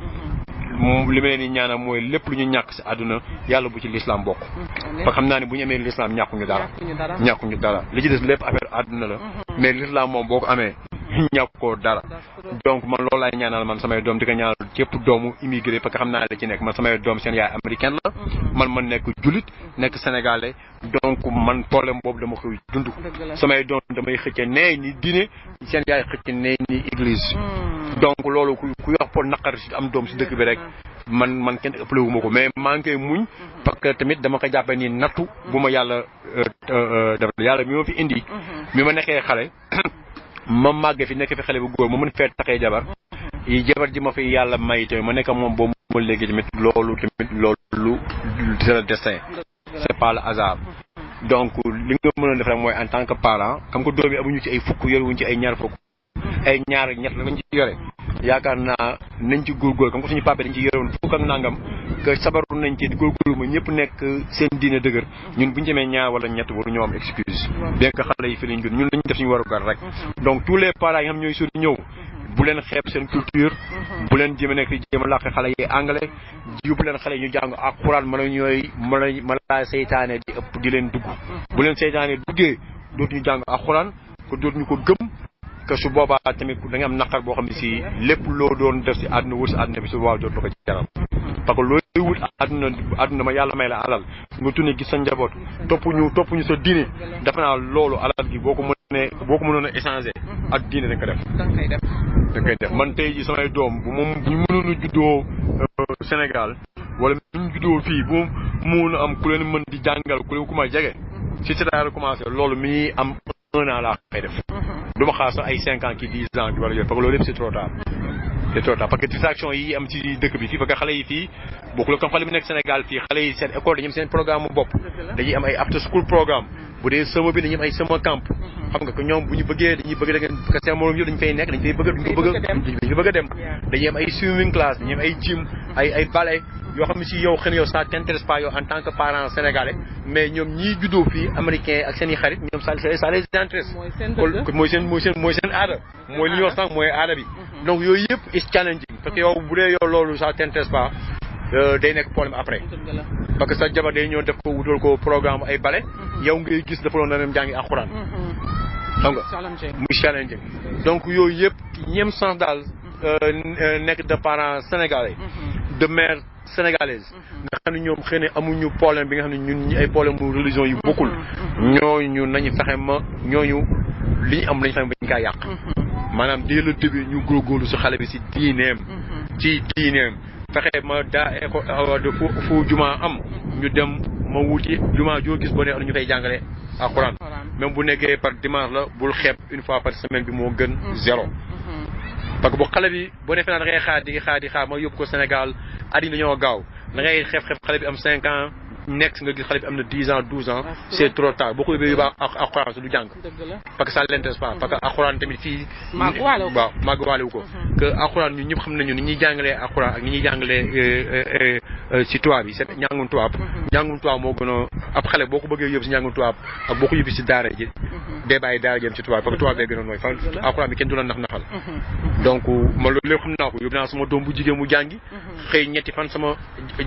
li ma leen di ñaanal mooy lépp lu ñu ñàkk si àdduna yàlla bu ci l'islam bokk parce que xam naa ne bu ñu amee l'islam ñàkkuñu dara li ci des lépp affaire àdduna la mais l'islam moom boo ko amee ñàkkoo dara donc man loolu laay ñaanal man samay doom di ko ñaanal képp doomu immigré parce que xam naa la ci nekk man samay doom seen yaay américaine la man nekk jullit nekk sénégalais donc man problème boobu dama koy dund samay doom damay xëcc nee ni diine seen yaay xëcc nee ni église donc loolu ku wax pour naqar si am doom si dëkk bi rek man kenn ëppale wu ma ko mais maa ngi koy muñ parce que tamit dama ko jàppee ni nattu bu ma yàlla def yàlla mi ma fi indi mi ma nekkee xale ma màgge fi nekk fi xale bu góor ma mën fee taxee jabar yi jabar ji ma fi yàlla may tamit ma nekk moom boobu ma léegi tamit loolu c'est le destin c'est pas le hasard donc li nga mën a def rek mooy en tant que parent xam nga doom yi amuñu ci ay fukk yorewuñu ci ay ñaar fukk ay ñaar ñett lañ ci yore yaakaar naa nañ ci góorgóorlu comme que suñu papa dañ ci yorewoon fukk ak nangam que sabaru nañ ci góorgóorlu ma ñëpp nekk seen diine dëgër ñun bu ñu demee ñaar wala ñett waru ñoo am excuse bien que xale yi fi lañ jur ñun lañ def suñu waru gar rek donc tous les parents yi nga xam ñooy sori ñëw bu leen xeeb seen culture bu leen jéem a nekk di jéem a làkk xale yi anglais bu leen xale yi ñu jàng ak Quran mën a seytaane di ëpp di leen dugg bu leen seytaane duggee dootuñu jàng ak Quran ko dootuñu ko gëm que su boobaa tamit da nga am naqar boo xam ne si lépp loo doon def si àdduna wut si àdduna bi su boobaa dootu la ko jaral parce que looy wut àdduna ma yàlla may la alal nga tunne gis sa njaboot toppuñu sa diine dafa naa loolu alal gi boo ko mënoon a échanger ak diine da nga koy def man tey ji samay doom bu ñu mënoon a juddoo Sénégal wala ñu juddoo fii bu mu am ku leen mën di jàngal ku leen ku ma jege si c'est-à-dire commencé loolu mi am 1 an laa koy def du ma xaar sax ay 5 ans ki 10 ans wala yooyu parce que loolu yëpp c'est trop tard parce que distraction yi am ci dëkk bi fii parce que xale yi fii bokkul comme xale bi nekk Sénégal fii xale yi seen école dañuy am seen programme mu bopp dañuy am ay after school programme bu dee summer bi dañuy am ay summer camp xam nga que ñoom bu ñu bëggee dañuy bëgg da ngeen parce que seen morom yëpp dañu fay nekk dañu fay bëgg a dem dañuy am ay swimming class dañuy am ay gym ay ballet yoo xam ne si yow xëy na yow ça t'intéresse pas yow en tant que parent sénégalais mais ñoom ñii juddoo fii américain ak seen i xarit ñoom ça les intéresse mooy seen aada mooy li ñu wax sànq mooy aada bi donc yooyu yëpp is challenging parce que yow bu dee yow loolu ça t'intéresse pas day nekk problème après parce que sa jabar day ñëw def ko wutal ko programme ay bale yow ngay gis dafa doon na dem jàngi alxuraan xam nga muy challenging donc yooyu yëpp ñeem sens daal nekk de parents sénégalais de mère sénégalaise nga xam ne ñoom xëy na amuñu problème bi nga xam ne ñun ñi ay problème mu religion yu bokkul ñooñu nañu fexe ma ñooñu li ñu am lañu fexe bañ kaa yàq maanaam dès le début ñu góorgóorlu si xale bi si diineem fexe ma daa école fu juma am ñu dem ma wuti juma joo gis boo ne ñu fay jàngale alxuraan même bu nekkee par dimanche la bul xeeb une fois par semaine bi moo gën 0 parce que bu xale bi boo defee naa da ngay xaar ma yóbbu ko Sénégal at yi dañoo gaaw da ngay xeeb xale bi am 5 ans nekk nga gis xale bi am na 10 ans 12 ans c'est trop tard boo ko yóbbee yóbbu ak alxuraan su du jàng parce que ça l'intéresse pas parce que alxuraan tamit fii waaw màgg wu ko que alxuraan ñun ñëpp xam nañu ni ñuy jàngalee alxuraan ak ni ñuy jàngalee si tubaab yi c'est njàngum tubaab moo gën a ab xale boo ko bëggee yóbbu si njàngum tubaab ak boo ko yóbbu si daara ji day bàyyi daara jëm si tubaab parce que tubaab day gën a nooy fa alxuraan bi kenn du la naxal donc man loolu lépp xam naa ko yóbbu naa sama doom bu jigéen mu jàngi xëy ñetti fan sama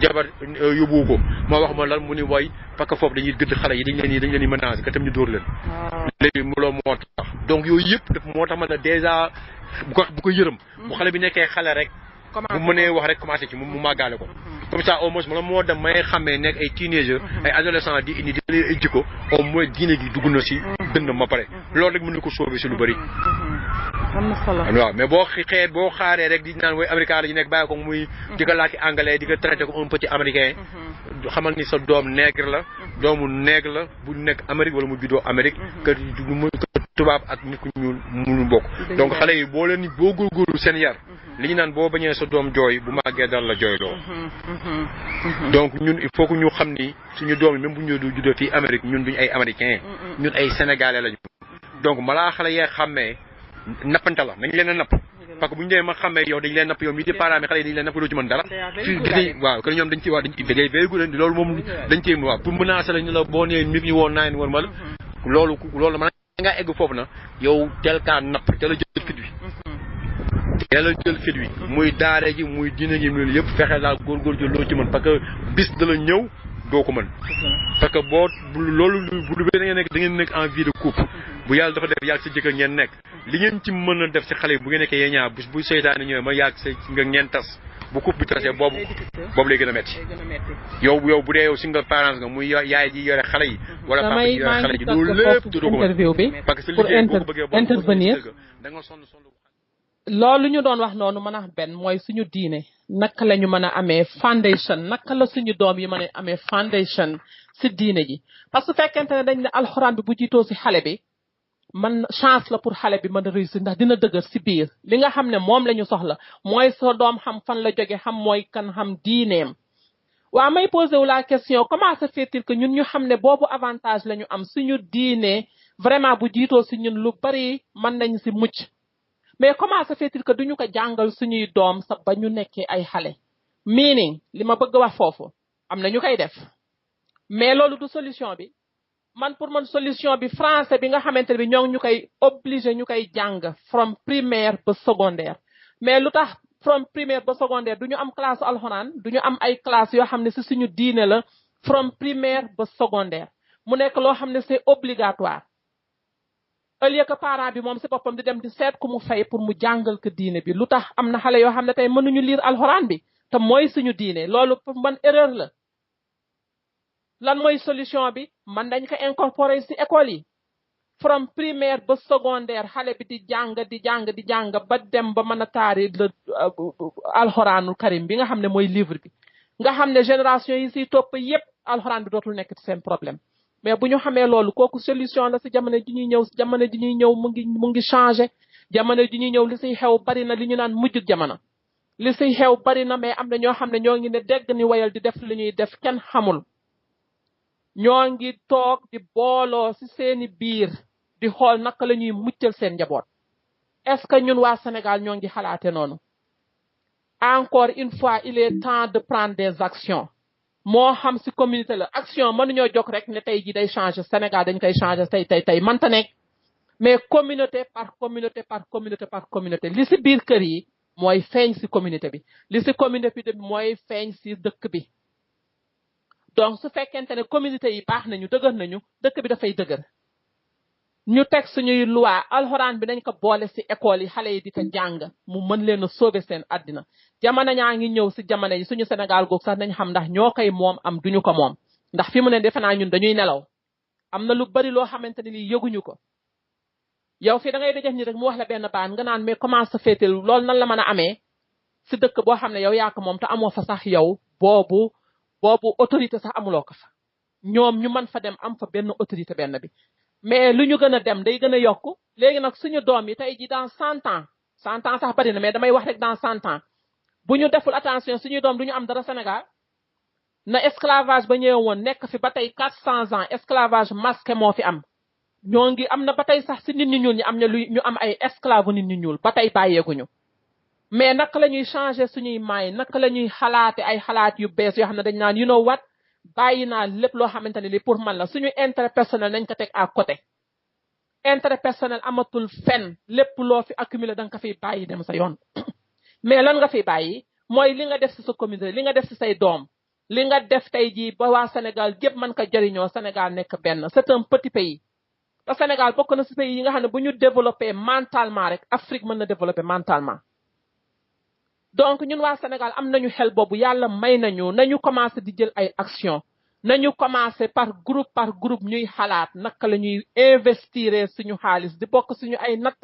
jabar yóbbu ko ma wax ma lan mu ni woy parce que foofu dañuy gëdd xale yi dañ leen di menacer que tam ñu dóor leen léegi loolu moo tax donc yooyu yëpp daf moo tax ma ne déjà bu ko yërëm bu xale bi nekkee xale rek bu mënee wax rek commencé ci mu màggaale ko comme ça au moins moo dem may xamee nekk ay teenagers ay adolescents di indi di leen ay jikko au moins diine gi dugg na si dënd ma pare loolu rek mën na ko sauver si lu bëri am na solo waaw mais boo xaaree rek di naan woy américain la ñu nekk bàyyi ko muy di ko laaki anglais di ko traité ko un petit américain xamal ni sa doom nègre la doomu nègre la bu nekk Amérique wala mu juddoo Amérique que tubaab ak nit ku ñuul mënu bokk donc xale yi boo góorgóorlu seen yar li ñu naan boo bañee sa doom jooy bu màggee dal la jooy loo donc ñun il faut que ñu xam ni suñu doom yi même bu ñu juddoo fii Amérique ñun duñu ay américain ñun ay sénégalais lañu donc malaa xale yee xàmmee nappante la nañ leen a napp parce que bu ñu demee ma xàmmee yow dañ leen napp yow mii di parents mi xale yi dañ leen napp doo ci mën dara fii waaw que ñoom dañ ci wax dañ ngay véy gu loolu moom dañ ci waaw pour menacer la ñu la boo nee nit ñi woon naan war mal loolu man nga egg foofu na yow tel kaa napp te la jël fit wi teel a jël fit wi muy daare ji muy diine ji muy yëpp fexe daal góorgóor ji loo ci mën parce que bis da la ñëw doo ko mën parce que boo loolu bu da ngeen nekk en vie de couple bu yàlla dafa def yàgg sa jëkkër ngeen nekk li ngeen ci mën a def si xale yi bu ngeen nekkee yéen ñaar bu seytaane ñëwee ma yàgg sa nga ngeen tas bu couple bi tasee boobu lay gën a metti yow bu dee yow single parents nga muy yaay ji yore xale yi wala papa ji yore xale yi loolu lépp du ko interview bi parce que sa liggéey boo ko bëggee intervenir da nga sonn loolu ñu doon wax noonu mën a benn mooy suñu diine naka la ñu mën a amee foundation naka la suñu doom yi mën a amee foundation si diine ji parce que fekkente ne dañ ne alxuraan bi bu jiitoo si xale bi man chance la pour xale bi mën a réussir ndax dina dëgër si biir li nga xam ne moom la ñu soxla mooy sa doom xam fan la jóge xam mooy kan xam diineem waa may posé wu la question comment se fait-il que ñun ñu xam ne boobu avantage la ñu am suñu diine vraiment bu jiitoo si ñun lu bari mën nañ si mucc mais comment se fait-il que duñu ko jàngal suñuy doom sa ba ñu nekkee ay xale meaning li ma bëgg wax foofu am na ñu koy def mais loolu du solution bi man pour man solution bi français bi nga xamante ne bi ñoo ñu koy obligé ñu koy jàng from primaire ba secondaire mais lu tax from primaire ba secondaire du ñu am classe alxuraan du ñu am ay classe yoo xam ne si suñu diine la from primaire ba secondaire mu nekk loo xam ne c'est obligatoire au lieu que parent bi moom si boppam di dem di seet ku mu fay pour mu jàngal ko diine bi lu tax am na xale yoo xam ne tey mënuñu lire alxuraan bi te mooy suñu diine loolu pour man erreur la lan mooy solution bi man dañ ko incorporer si école yi from primaire ba secondaire xale bi di jàng ba dem ba mën a taari le alxuraanul karim bi nga xam ne mooy livre bi nga xam ne génération yi si topp yépp alxuraan bi dootul nekk ci seen problème mais bu ñu xamee loolu kooku solution la si jamono ji ñuy ñëw si jamono ji ñuy ñëw mu ngi changé jamono ji ñuy ñëw li siy xew bari na li ñu naan mujjug jamono li siy xew bari na mais am na ñoo xam ne ñoo ngi ne dégg ni wayal di def li ñuy def kenn xamul ñoo ngi toog di booloo si seeni biir di xool naka la ñuy muccal seen njaboot est-ce que ñun waa Sénégal ñoo ngi xalaate noonu encore une fois il est temps de prendre des actions moo xam si communauté la action mënuñoo jóg rek ne tey ji day changer Sénégal dañ koy changer tey mënta nekk mais communauté par communauté li si biir kër yi mooy feeñ si communauté bi li si communauté bi mooy feeñ si dëkk bi donc su fekkente ne communauté yi baax nañu dëgër nañu dëkk bi dafay dëgër ñu teg suñuy loi alxuraan bi nañ ko boole si école yi xale yi di ko jàng mu mën leen a sauver seen àddina jamono ñaa ngi ñëw si jamono yi suñu Sénégal googu sax nañ xam ndax ñoo koy moom am duñu ko moom ndax fi mu ne defe naa ñun dañuy nelaw am na lu bari loo xamante ne nii yëguñu ko yow fii da ngay dajef ni rek mu wax la benn baan nga naan mais comment ça fait loolu nan la mën a amee si dëkk boo xam ne yow yaa ko moom te amoo fa sax yow boobu autorité sax amuloo ko fa ñoom ñu mën fa dem am fa benn autorité benn bi mais lu ñu gën a dem day gën a yokku léegi nag suñu doom yi tey ji dans 100 ans sax bari na mais damay wax rek dans 100 ans bu ñu deful attention suñuy doom du ñu am dara Sénégal na esclavage ba ñëwee woon nekk fi ba tey 400 ans esclavage masqué moo fi am ñoo ngi am na ba tey sax si nit ñu ñuul ñi am na lu ñu am ay esclave nit ñu ñuul ba tey bàyyeeguñu mais naka la ñuy changer suñuy maay naka la ñuy xalaate ay xalaat yu bees yoo xam ne dañ naan you know what bàyyi naa lépp loo xamante ne li pour man la suñu intérêt personnel nañ ko teg à côté intérêt personnel amatul fenn lépp loo fi accumulé da nga ko fiy bàyyi dem sa yoon mais lan nga fiy bàyyi mooy li nga def si sa communauté li nga def si say doom li nga def tey jii ba waa Sénégal gépp mën ko jëriñoo Sénégal nekk benn c'est un petit pays te Sénégal bokk na si pays yi nga xam ne bu ñu développé mentalement rek Afrique mën na développé mentalement donc ñun waa Sénégal am nañu xel boobu yàlla may nañu commencé di jël ay action nañu commencé par groupe ñuy xalaat naka la ñuy investir suñu xaalis di bokk suñu ay natt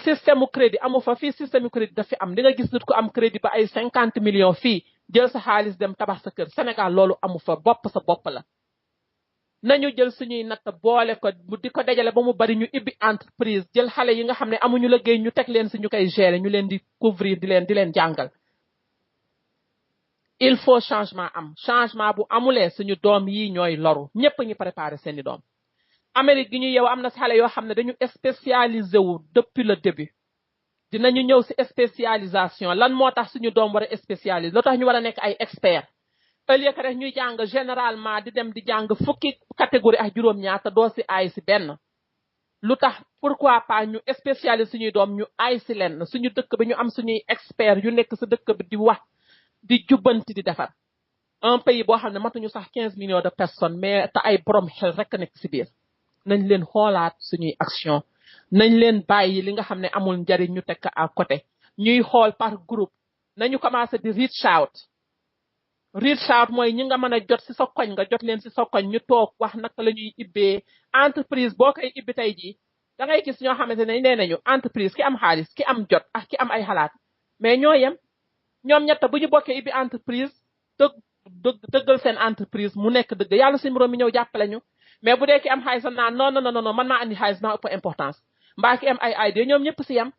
système crédit amu fa fii système crédit dafi am di nga gis nit ko am crédit ba ay 50 millions fii jël sa xaalis dem tabax sa kër Sénégal loolu amu fa bopp sa bopp la nañu jël suñuy natt boole ko di ko dajale ba mu bari ñu ibbi entreprise jël xale yi nga xam ne amuñu liggéey ñu teg leen si ñu koy gérer ñu leen di couvrir di leen jàngal il faut changement am changement bu amulee suñu doom yi ñooy loru ñëpp ñu préparé seeni doom Amérique gi ñu yow am na xale yoo xam ne dañu spécialisé wu depuis le début dinañu ñëw si spécialisation lan moo tax suñu doom war a spécialisé loo tax ñu war a nekk ay expert au lieu que rek ñuy jàng généralement di dem di jàng fukki catégorie ak juróom-ñaar te doo si aay si benn lu tax pourquoi pas ñu spécialisé suñuy doom ñu aay si leen suñu dëkk bi ñu am suñuy expert yu nekk si dëkk bi di wax di jubbanti di defar un pays boo xam ne matuñu sax 15 millions de personnes mais te ay borom xel rek nekk si biir nañ leen xoolaat suñuy action nañ leen bàyyi li nga xam ne amul njariñ ñu teg à côté ñuy xool par groupe nañu commencé di reach out mooy ñi nga mën a jot si sa koñ nga jot leen si sa koñ ñu toog wax naka la ñuy ibbee entreprise boo koy ibbi tey jii da ngay gis ñoo xamante ne nee nañu entreprise ki am xaalis ki am jot ak ki am ay xalaat mais ñoo yem ñoom ñett bu ñu bokkee ibbi entreprise dëggal seen entreprise mu nekk dëgg yàlla suñu borom mi ñëw jàppale ñu mais bu dee ki am xaalis naan non man maa andi xaalis maa ëpp importance mbaa ki am ay idée ñoom ñëpp si yem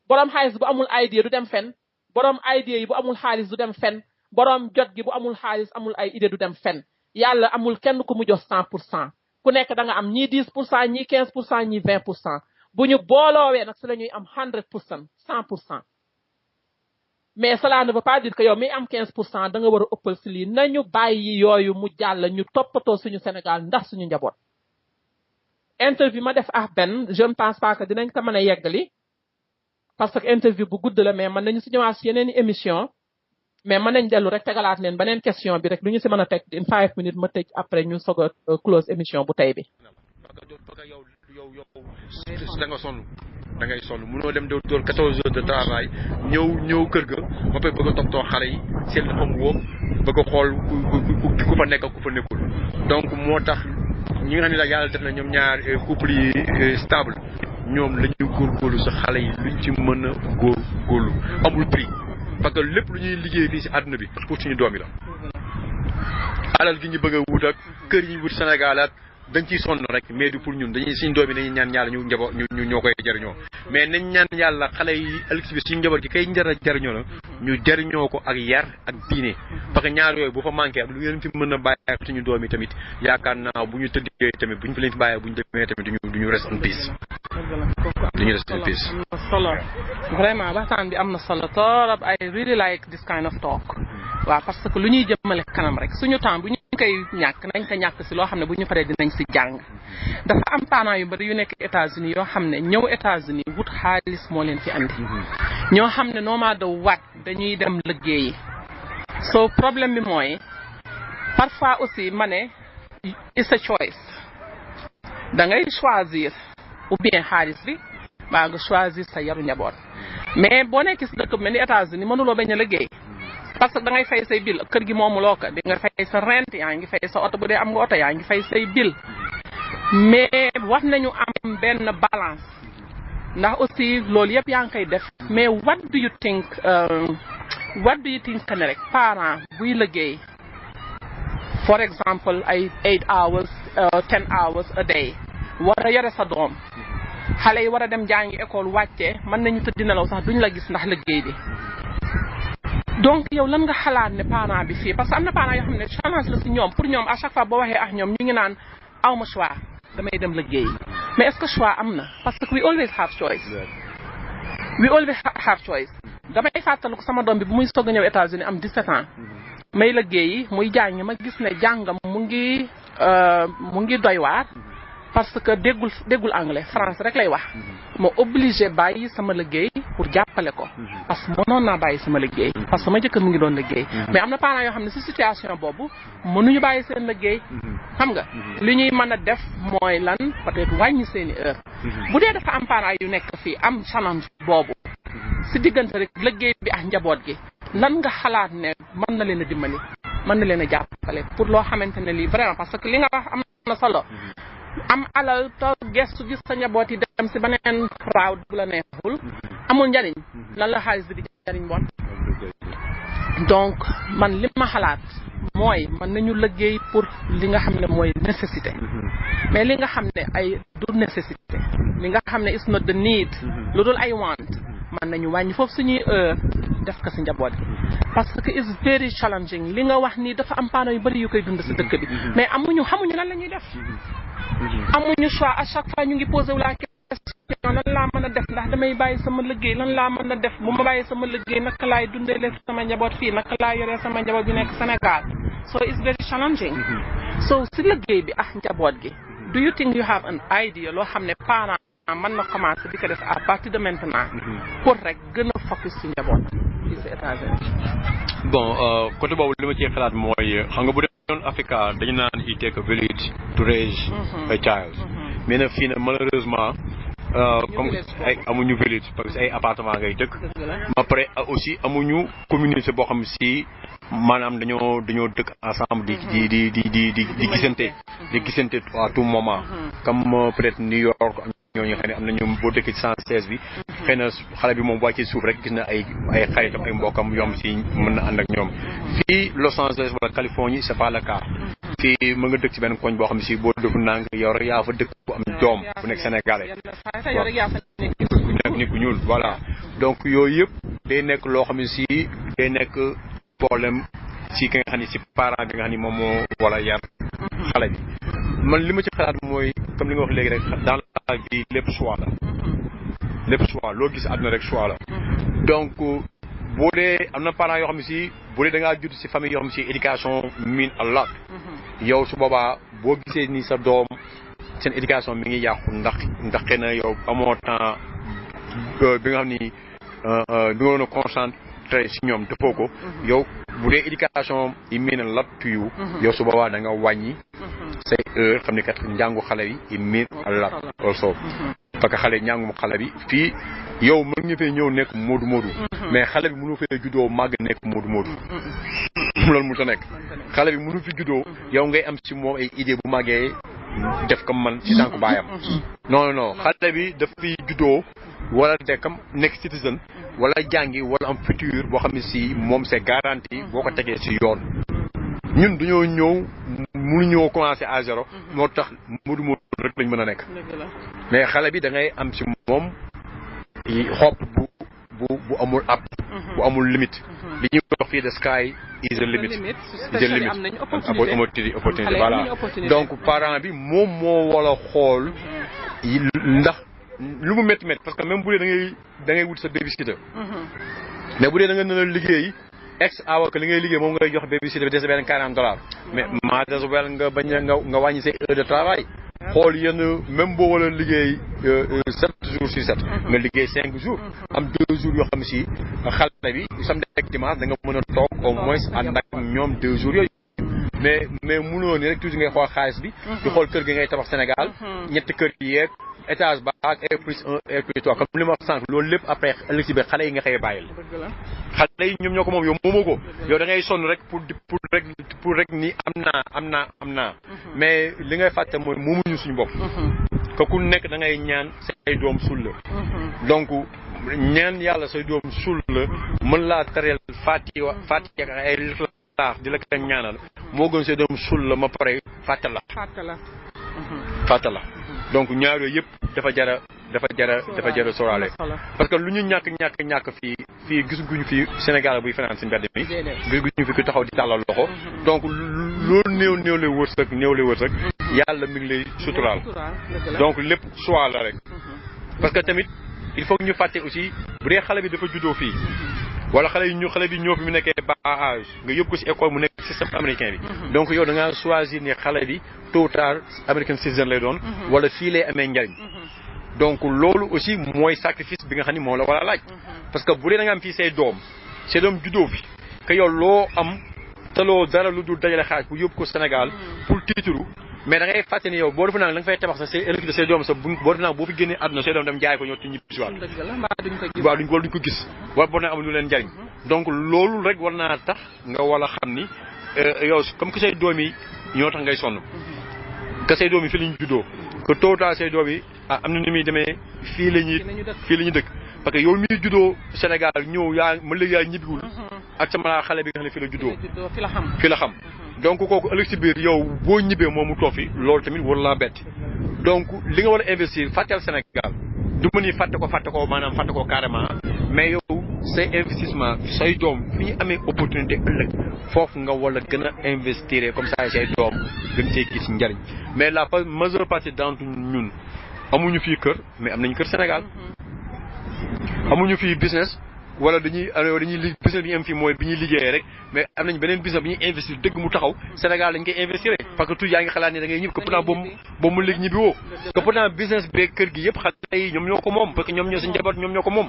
borom xaalis bu amul idée du dem fenn borom idée yi bu amul xaalis du dem fenn borom jot gi bu amul xaalis amul ay idée du dem fenn yàlla amul kenn ku mu jox 100% ku nekk da nga am ñii 10% ñii 15% ñii 20% bu ñu booloowee nag si la ñuy am 100% 100% mais cela ne veut pas dire que yow mi am 15% da nga war a ëppal si lii nañu bàyyi yooyu mu jàll ñu toppatoo suñu Sénégal ndax suñu njaboot. interview ma def ak benn je ne pense pas que dinañ ko mën a yeggali parce que interview bu gudd la mais mën nañu si ñëwaat si yeneen i émission mais mën nañ dellu rek tegalaat leen beneen question bi rek lu ñu si mën a teg in 5 minutes ma tëj après ñu soog a close émission bu tey bi. parce que yow da nga sonn da ngay sonn mënoo dem dóor 14 heures de travail ñëw kër ga ba pare bëgg a toppatoo xale yi seen homework bëgg a xool ku fa nekk ak ku fa nekkul donc moo tax ñi nga xam ne la yàlla def na ñoom ñaar couple yi stable ñoom la ñuy góorgóorlu sa xale yi luñ ci mën a góorgóorlu amul prix parce que lépp lu ñuy liggéey fii si àdduna bi pour suñu doom yi la alal gi ñu bëgg a wut ak kër yi ñu wut Sénégal ak dañ ciy sonn rek mais du pour ñun dañuy suñu doom yi dañuy ñaan yàlla ñu njaboot ñu ñoo koy jariñoo mais nañ ñaan yàlla xale yi ëllëg si biir suñu njaboot gi kay jariñoo la ñu jariñoo ko ak yar ak diine parce que ñaar yooyu bu fa manqué ak lu ngeen fi mën a bàyyi ak suñu doom yi tamit yaakaar naa bu ñu tëddee tamit bu ñu fi leen fi bàyyee bu ñu demee tamit duñu rest in peace duñu rest in peace solo vraiment waxtaan bi am na solo torop I really like this kind of talk waaw parce que lu ñuy jëmale kanam rek suñu temps bu ñu koy ñàkk nañ ko ñàkk si loo xam ne bu ñu paree dinañ si jàng dafa am parents yu bari yu nekk États-Unis yoo xam ne ñëw États-Unis wut xaalis moo leen fi andi ñoo xam ne normal de wat dañuy dem liggéeyi so problème bi mooy parfois aussi ma ne it's a choice da ngay choisir ou bien xaalis bi baa nga choisir sa yaru njaboot mais boo nekk si dëkk mel ni États-Unis mënuloo bañ a liggéey parce que da ngay fay say bill kër gi moomuloo ko di nga fay sa rent yaa ngi fay sa oto bu dee am nga oto yaa ngi fay say bill mais wax nañu am benn balance ndax aussi loolu yëpp yaa ngi koy def mais what do you think que ne rek parent buy liggéey for example ay 8 hours 10 hours a day war a yore sa doom xale yi war a dem jàngi école wàccee mën nañu tëdd nelaw sax duñ la gis ndax liggéey bi donc yow lan nga xalaat ne parent bi fii parce que am na parents yoo xam ne challenge la si ñoom pour ñoom à chaque fois boo waxee ak ñoom ñu ngi naan aw ma choix damay dem liggéey mais est-ce que choix am na parce que we always have choice. we always have choice. damay fàttaliku sama doom bi bu muy soog a ñëw États-Unis am 17 ans. may liggéey muy jàng ma gis ne jàngam mu ngi doy waar. parce que déggul anglais français rek lay wax. ma obligé bàyyi sama liggéey pour jàppale ko. parce que mënoon naa bàyyi sama liggéey. parce que ma jëkkër mu ngi doon liggéey. mais am na parents yoo xam ne si situation boobu mënuñu bàyyi seen liggéey. xam nga li ñuy mën a def mooy lan peut-être wàññi seeni heure. bu dee dafa am parents yu nekk fii am challenge boobu. si diggante rek liggéey bi ak njaboot gi. lan nga xalaat ne mën na leen a dimbali mën na leen a jàppale pour loo xamante ne lii vraiment parce que li nga wax am na solo. am alal toog gestu gis sa njaboot yi dem si beneen raaw bu la neexul amul njariñ lan la xaalis bi di njariñ bon donc man li ma xalaat mooy mën nañu liggéey pour li nga xam ne mooy nécessité mais li nga xam ne ay du nécessité li nga xam ne is not the need lu dul ay want mën nañu wàññi foofu suñuy heure def ko si njaboot gi parce que it's very challenging li nga wax nii dafa am paano yu bëri yu koy dund si dëkk bi mais xamuñu lan la ñuy def amuñu choix à chaque fois ñu ngi posé wu la question lan laa mën a def ndax damay bàyyi sama liggéey lan laa mën a def bu ma bàyyi sama liggéey naka laay dundeele sama njaboot fii naka laay yoree sama njaboot bi nekk Sénégal so it's very challenging so si liggéey bi ak njaboot gi do you think you have an idea loo xam ne parent mën na commencer di ko def à partir de maintenant pour rek gën a focus si njaboot fii si États-Unis bon côté boobu li ma ciy xalaat mooy xam nga bu doon Africa dañu naan it take a village to raise a child mais nag fii nag malheureusement comme ay amuñu village parce que ay appartement ngay dëkk ba pare aussi amuñu communauté boo xam si maanaam dañoo dëkk ensemble di gisante à tout moment comme peut-être New York ñooñu xam ne am nañu boo dëkk ci 116 bi xëy na xale bi moom wàccee suuf rek gis na ay xaritam ay mbokkam yom si mën na ànd ak ñoom fii Los Angeles wala Californie c'est pas le cas fii mën nga dëkk ci benn koñ boo xam ne si boo dëkk nang yow rek yaa fa dëkk bu am doom bu nekk sénégalais nekk nit ku ñuul voilà donc yooyu yëpp day nekk loo xam ne si day nekk problème si ki nga xam ne si parent bi nga xam ne moom moo wala yar xale bi man li ma ci xalaat mooy comme li nga wax léegi rek dans la vie lépp choix la loo gis àdduna rek choix la donc boo dee am na parents yoo xam ne si bu dee da ngaa judd si famille yoo xam ne si éducation mean a lot yow su boobaa boo gisee ni sa doom seen éducation mi ngi yàqu ndax xëy na yow amoo temps bi nga xam ni bi nga doon a concentré si ñoom defoo ko yow bu dee éducation yi mean a lot to you yow su boobaa da nga wàññi say heure xam ne kat njàngu xale bi yi mean a lot also parce que xale njàngum xale bi fii yow mën nga fee ñëw nekk moodu mais xale bi mënu fee juddoo màgg nekk moodu loolu mu ta nekk xale bi mënu fi juddoo yow ngay am ci moom ay idée bu màggee def comme man ci tànku baayam non xale bi daf fi juddoo wala dekkam nekk citizen wala jàngi wala am futur boo xam ne si moom c'est garanti boo ko tegee si yoon ñun dañoo ñëw mënuñoo commencé à zéro moo tax moodu rek lañ mën a nekk mais xale bi da ngay am ci moom xob bu amul ab bu amul limite li ñuy wax fii the sky is a limit opportunité voilà donc parent bi moom moo wala xool ndax lu mu métti parce que même bu dee da ngay wut sa babysitter mais bu dee da nga nar a liggéey ex hour que li ngay liggéey moom ngay jox babysitter bi des benn $40 mais maa des wel nga bañ a nga wàññi say heure de travail xool yenn même boo wala liggéey 7 jours sur 7 nga liggéey 5 jours am 2 jours yoo xam si xale bi samedi ak dimanche da nga mën a toog au moins ànd ak ñoom 2 jours yooyu mais mënoo ni rek toujours ngay xool xaalis bi di xool kër gi ngay tabax Sénégal ñetti kër yi yeeg étage ba ak R+1 R+3 comme li ma wax sànq loolu lépp après ëllëg si biir xale yi nga xëy bàyyil xale yi ñoom ñoo ko moom yow moomoo ko yow da ngay sonn rek pour rek ni am naa mais li ngay fàtte mooy moomuñu suñu bopp que ku nekk da ngay ñaan say doom suul la donc ñaan yàlla say doom suul la mën laa tareel Fatiha ak ay laax di la ko ñaanal moo gën say doom suul la ma pare fàtte la donc ñaar yooyu yëpp dafa jara dafa jara sóoraale parce que lu ñu ñàkk fii gisuñu fi Sénégal buy fanaan si mbedd mi gisuñu fi ku taxaw di tàllal loxo donc loolu néew lay wërsëg yàlla mi ngi lay suturaal donc lépp choix la rek parce que tamit il faut ñu fàtte aussi bu dee xale bi dafa juddoo fii wala xale bi ñoo fi mu nekkee bas âge nga yóbbu ko si école mu nekk système américain bi donc yow da ngaa choisir ne xale bi tôt ou tard American citizen lay doon wala fii lay amee njariñ donc loolu aussi mooy sacrifice bi nga xam ni moo la war a laaj parce que bu dee da nga am fii say doom juddoo fi que yow loo am taloo dara lu dul dajale xaaj bu yóbbu ko Sénégal pour tiituru mais da ngay fàtte ni yow boo defe naa da nga fay tabax sa say électricité say doom sa boo defe naa boo fi génnee àdduna say doom dem jaay ko ñoo ci ñibbi si waat waaw duñ ko gis wala boo naa amul lu leen njariñ donc loolu rek war naa tax nga war a xam ni yow comme que say doom yi ñoo tax ngay sonn que say doom yi fii la ñu juddoo que tôt ou tard say doom yi am na ni muy demee fii la ñuy dëkk parce que yow miy juddoo Sénégal ñëw ma léegi yaa ñibbiwul ak sama xale bi nga xam ne fii la juddoo fii la xam donc kooku ëllëg si biir yow boo ñibbee moom mu toog fi loolu tamit war laa bett donc li nga war a investir fàtteel Sénégal du ma ni fàtte ko maanaam fàtte ko carrément mais yow say investissement say doom fi ñu amee opportunité ëllëg foofu nga war a gën a investir comme ça say doom gën see gis njariñ mais la majeure partie d'entre ñun amuñu fii kër mais am nañu kër Sénégal amuñu fii business wala dañuy business bi ñu am fii mooy bi ñuy liggéeyee rek mais am nañ beneen business bi ñuy investir dëgg mu taxaw Sénégal dañ koy investir parce que tout yaa ngi xalaat ne da ngay ñibbi que pourtant boobu mu léegi ñibbi woo que pourtant business beeg kër gi yëpp xale yi ñoom ñoo ko moom parce que ñoom ñoo seen njaboot ñoom ñoo ko moom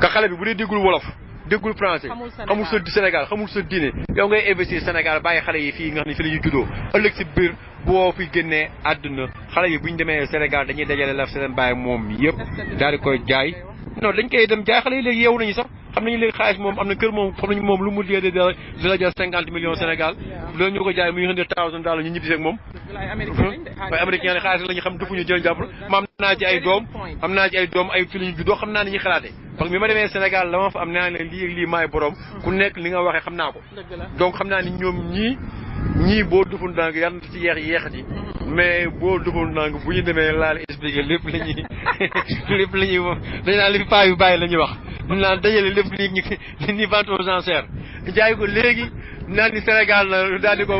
que xale bi bu dee déggul wolof déggul français xamul sa Sénégal xamul sa diine yow ngay investir Sénégal bàyyi xale yi fii nga xam ne fii la ñuy juddoo ëllëg si biir boo fi génnee àdduna xale yi bu ñu demee Sénégal dañuy dajale la seen bàyyi moom yëpp daal di koy jaay non dañ koy dem jaay xale yi léegi yeewu nañu sax xam nañu léegi xaalis moom am na kër moom xam nañu moom lu mu dee dina jar 50 millions Sénégal loolu ñu ko jaay muy $100,000 ñu ñibbisi ak moom waaye américain xaalis la ñu xam defuñu jël jàpp ma am naa ci ay doom ay fi la ñu juddoo xam naa ni ñuy xalaatee parce que bi ma demee Sénégal la ma fa am naa ne lii ak lii maay borom ku nekk li nga waxee xam naa ko donc xam naa ni ñoom ñii boo deful ndànk yàlla na ci yeexati mais boo deful ndànk bu ñu demee laal expliqué lépp la ñuy dañ naan li fi paa yu bàyyi la ñuy wax ñu naan dajale lépp ni vente aux enchères jaay ko léegi naan ni Sénégal na daal di ko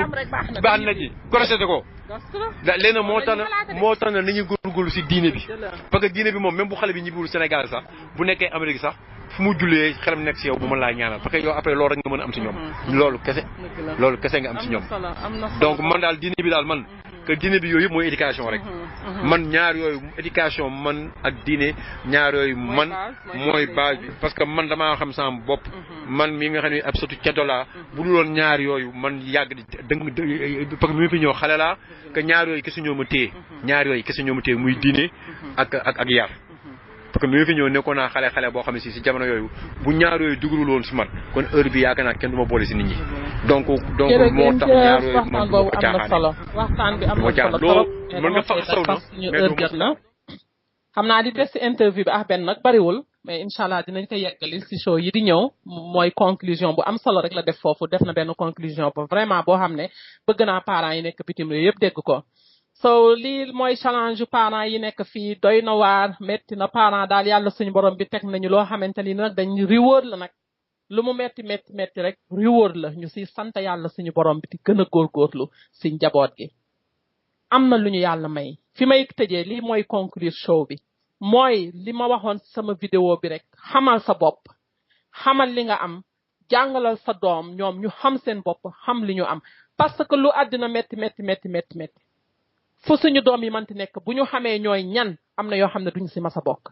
baax na ci crocheté ko léegi nag moo tax na nañuy góorgóorlu si diine bi parce que diine bi moom même bu xale bi ñibbiwul Sénégal sax bu nekkee Amérique sax fu mu jullee xelam nekk si yow bu ma laa ñaanal parce que yow après loolu rek nga mën a am si ñoom loolu kese nga am si ñoom donc man daal diine bi daal man que diine bi yooyu yëpp mooy éducation rek man ñaar yooyu éducation man ak diine ñaar yooyu man mooy base bi parce que man damaa xam sama bopp man mi nga xam ne ab surtout ceddo laa bu dul woon ñaar yooyu man yàgg di parce que mi fi ñëw xale laa que ñaar yooyu kese ñoo ma téye muy diine ak yar parce que mi fi ñëw nekkoon naa xale boo xam ne si jamono yooyu bu ñaar yooyu dugalul woon si man kon heure bi yaakaar naa kenn du ma boole si nit ñi donc moo tax ñaar yooyu man du ma ko caaxaane waxtaan bi am na solo trop mën nga fa saw na suñu heure jot na xam naa di des si interview bi benn nag bariwul mais incha allah dinañ ko yeggali si show yi di ñëw mooy conclusion bu am solo rek la def foofu def na benn conclusion bu vraiment boo xam ne bëgg naa parents yi nekk bitim réew yëpp dégg ko so lii mooy challenge parents yi nekk fii doy na waar metti na parents daal yàlla suñu borom bi teg nañu loo xamante ni nag dañ reward la nag lu mu metti rek reward la ñu si sant yàlla suñu borom bi di gën a góorgóorlu si njaboot gi am na lu ñu yàlla may fi may tëjee lii mooy conclure show bi mooy li ma waxoon sama vidéo bi rek xamal sa bopp xamal li nga am jàngalal sa doom ñoom ñu xam seen bopp xam li ñu am parce que lu àddina metti fu suñu doom yi manti nekk bu ñu xamee ñooy ñan am na yoo xam ne duñ si mas a bokk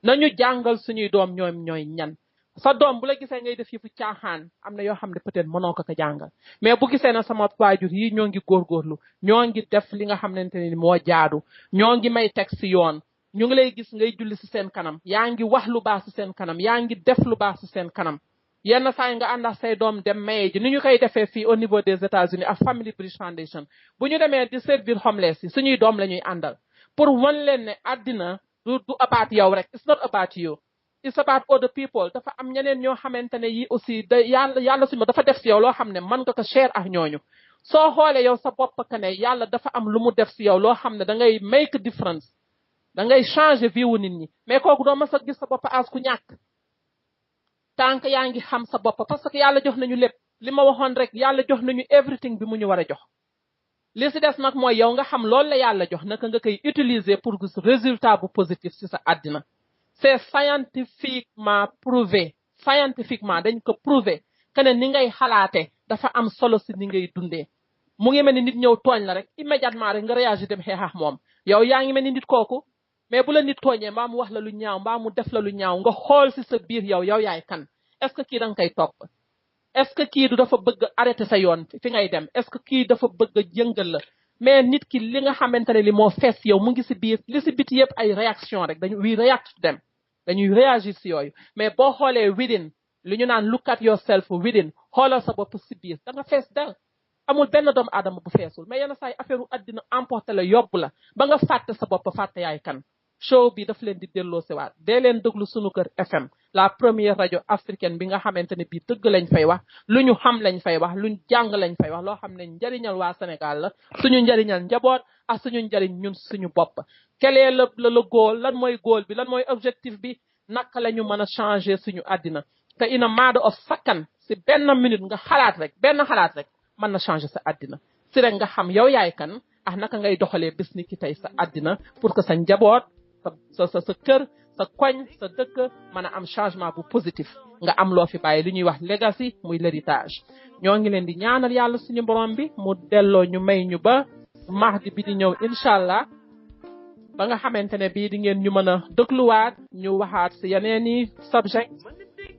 nañu jàngal suñuy doom ñooy ñan sa doom bu la gisee ngay def yëfu caaxaan am na yoo xam ne peut-être mënoo ko jàngal mais bu gisee na sama waajur yi ñoo ngi góorgóorlu ñoo ngi def li nga xamante ni moo jaadu ñoo ngi may teg si yoon ñu ngi lay gis ngay julli si seen kanam yaa ngi wax lu baax si seen kanam yaa ngi def lu baax si seen kanam yenn saa yi nga ànd ak say doom dem maye ji ni ñu koy defee fii au niveau des États-Unis ak Family Bridge Foundation bu ñu demee di servir homeless yi suñuy doom la ñuy àndal pour wan leen ne àddina du about yow rek it's not about you it's about other people dafa am ñeneen ñoo xamante ne yi aussi da yàlla suñu dafa def si yow loo xam ne mën nga ko share ak ñooñu soo xoolee yow sa bopp que ne yàlla dafa am lu mu def si yow loo xam ne da ngay make a difference da ngay changer vie wu nit ñi mais kooku doo mas a gis sa bopp as ku ñàkk tant que yaa ngi xam sa bopp parce que yàlla jox nañu lépp li ma waxoon rek yàlla jox nañu everything bi mu ñu war a jox li si des nag mooy yow nga xam loolu la yàlla jox naka nga koy utiliser pour gis résultat bu positif si sa àddina c'est scientifiquement prouvé scientifiquement dañ ko prouvé que ne ni ngay xalaate dafa am solo si ni ngay dundee mu ngi mel ni nit ñëw tooñ la rek immédiatement rek nga réagir dem xeexax moom yow yaa ngi mel ni nit kooku mais bu la nit tooñee mbaa mu wax la lu ñaaw mbaa mu def la lu ñaaw nga xool si sa biir yow yaay kan est-ce que kii da nga koy topp est-ce que kii du dafa bëgg arrêter sa yoon fi ngay dem est-ce que kii dafa bëgg yëngal la mais nit ki li nga xamante ne li moo fees yow mu ngi si biir li si biti yëpp ay réaction rek we react to them dañuy réagir si yooyu mais boo xoolee within lu ñu naan look at yourself within xoolal sa bopp si biir da nga fees del amul benn doomu aadama bu feesul mais yenn saa yi affaire u àddina emporté la yóbbu la ba nga fàtte sa bopp fàtte yaay kan show bi daf leen di delloo si waat dee leen déglu sunu kër FM la première rajo africaine bi nga xamante ne bii dëgg lañ fay wax lu ñu xam lañ fay wax luñ jàng lañ fay wax loo xam ne njariñal waa Sénégal la suñu njariñal njaboot ak suñu njariñ ñun suñu bopp kelee la góol lan mooy góol bi lan mooy objectif bi naka la ñu mën a changer suñu àddina te in a matter of second si benn minute nga xalaat rek benn xalaat rek mën na changer sa àddina si rek nga xam yow yaay kan ak naka ngay doxalee bis ni ki tey sa àddina pour que sa njaboot sa kër sa koñ sa dëkk mën a am changement bu positif nga am loo fi bàyyi li ñuy wax legacy muy l'héritage ñoo ngi leen di ñaanal yàlla suñu borom bi mu delloo ñu may ñu ba mardi bi di ñëw incha allah ba nga xamante ne bii di ngeen ñu mën a dégluwaat ñu waxaat si yeneeni subject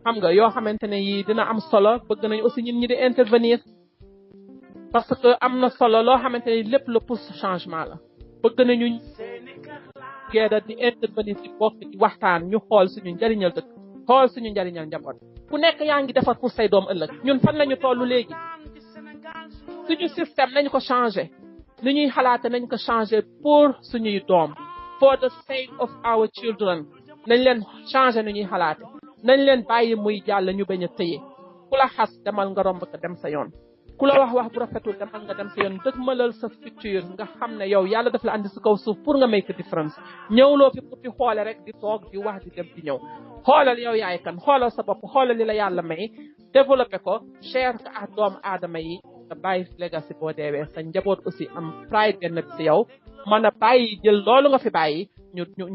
xam nga yoo xamante ne yi dina am solo bëgg nañ aussi ñun ñi di intervenir parce que am na solo loo xamante ne lépp le pour changement la bëgg nañu geeda di intervenir ci bokk di waxtaan ñu xool suñu njariñal dëkk xool suñu njariñal njaboot ku nekk yaa ngi defar pour say doom ëllëg ñun fan lañu tollu léegi suñu système nañ ko changer ni ñuy xalaate nañ ko changer pour suñuy doom for the sake of our children nañ leen changer ni ñuy xalaate nañ leen bàyyi muy jàll ñu bañ a tëye ku la xas demal nga romb ko dem sa yoon ku la wax bu rafetul demal nga dem sa yoon dëgg malal sa futur nga xam ne yow yàlla daf la andi si kaw suuf pour nga make a difference ñëwloo fi pour di xoole rek di toog di wax di dem di ñëw xoolal yow yaay kan xoolal sa bopp xoolal li la yàlla may développé ko share ko ak doomu aadama yi nga bàyyi legacy boo deewee sa njaboot aussi am pride benn bi si yow mën a bàyyi jël loolu nga fi bàyyi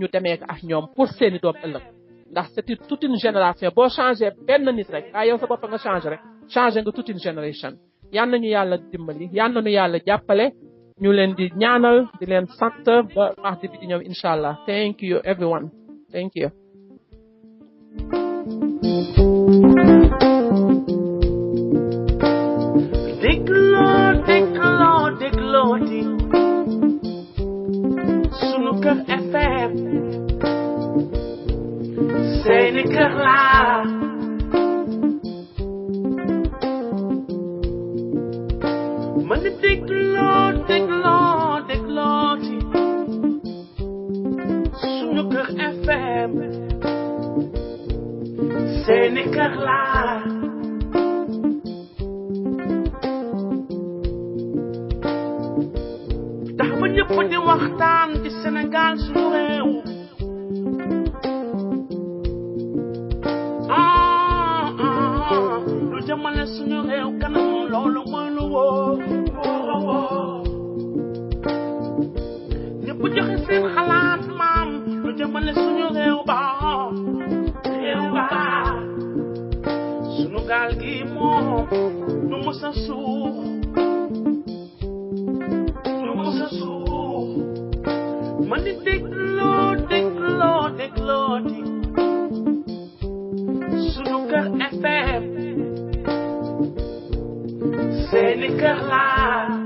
ñu demee ko ak ñoom pour seeni doom ëllëg ndax c'est toute une génération boo changé benn nit rek waaye yow sa bopp nga changé rek changé nga toute une génération yal nañu yàlla dimbali yal nañu yàlla jàppale ñu leen di ñaanal di leen sant ba mardi bi di ñëw incha allah thank you everyone thank you dégloo di sunu kër FM seeni kër laa man di dégloo di sunu kër FM seeni kër laa tax ba ñëpp di waxtaan ci Sénégal suñu réew lu jëmale suñu réew kanam loolu mooy lu wóor ñëpp joxe seen xalaat maam lu jëmale suñu réew ba suñu gaal gi moom nu mës a suux man di dégloo di sunu kër FM seeni kër laa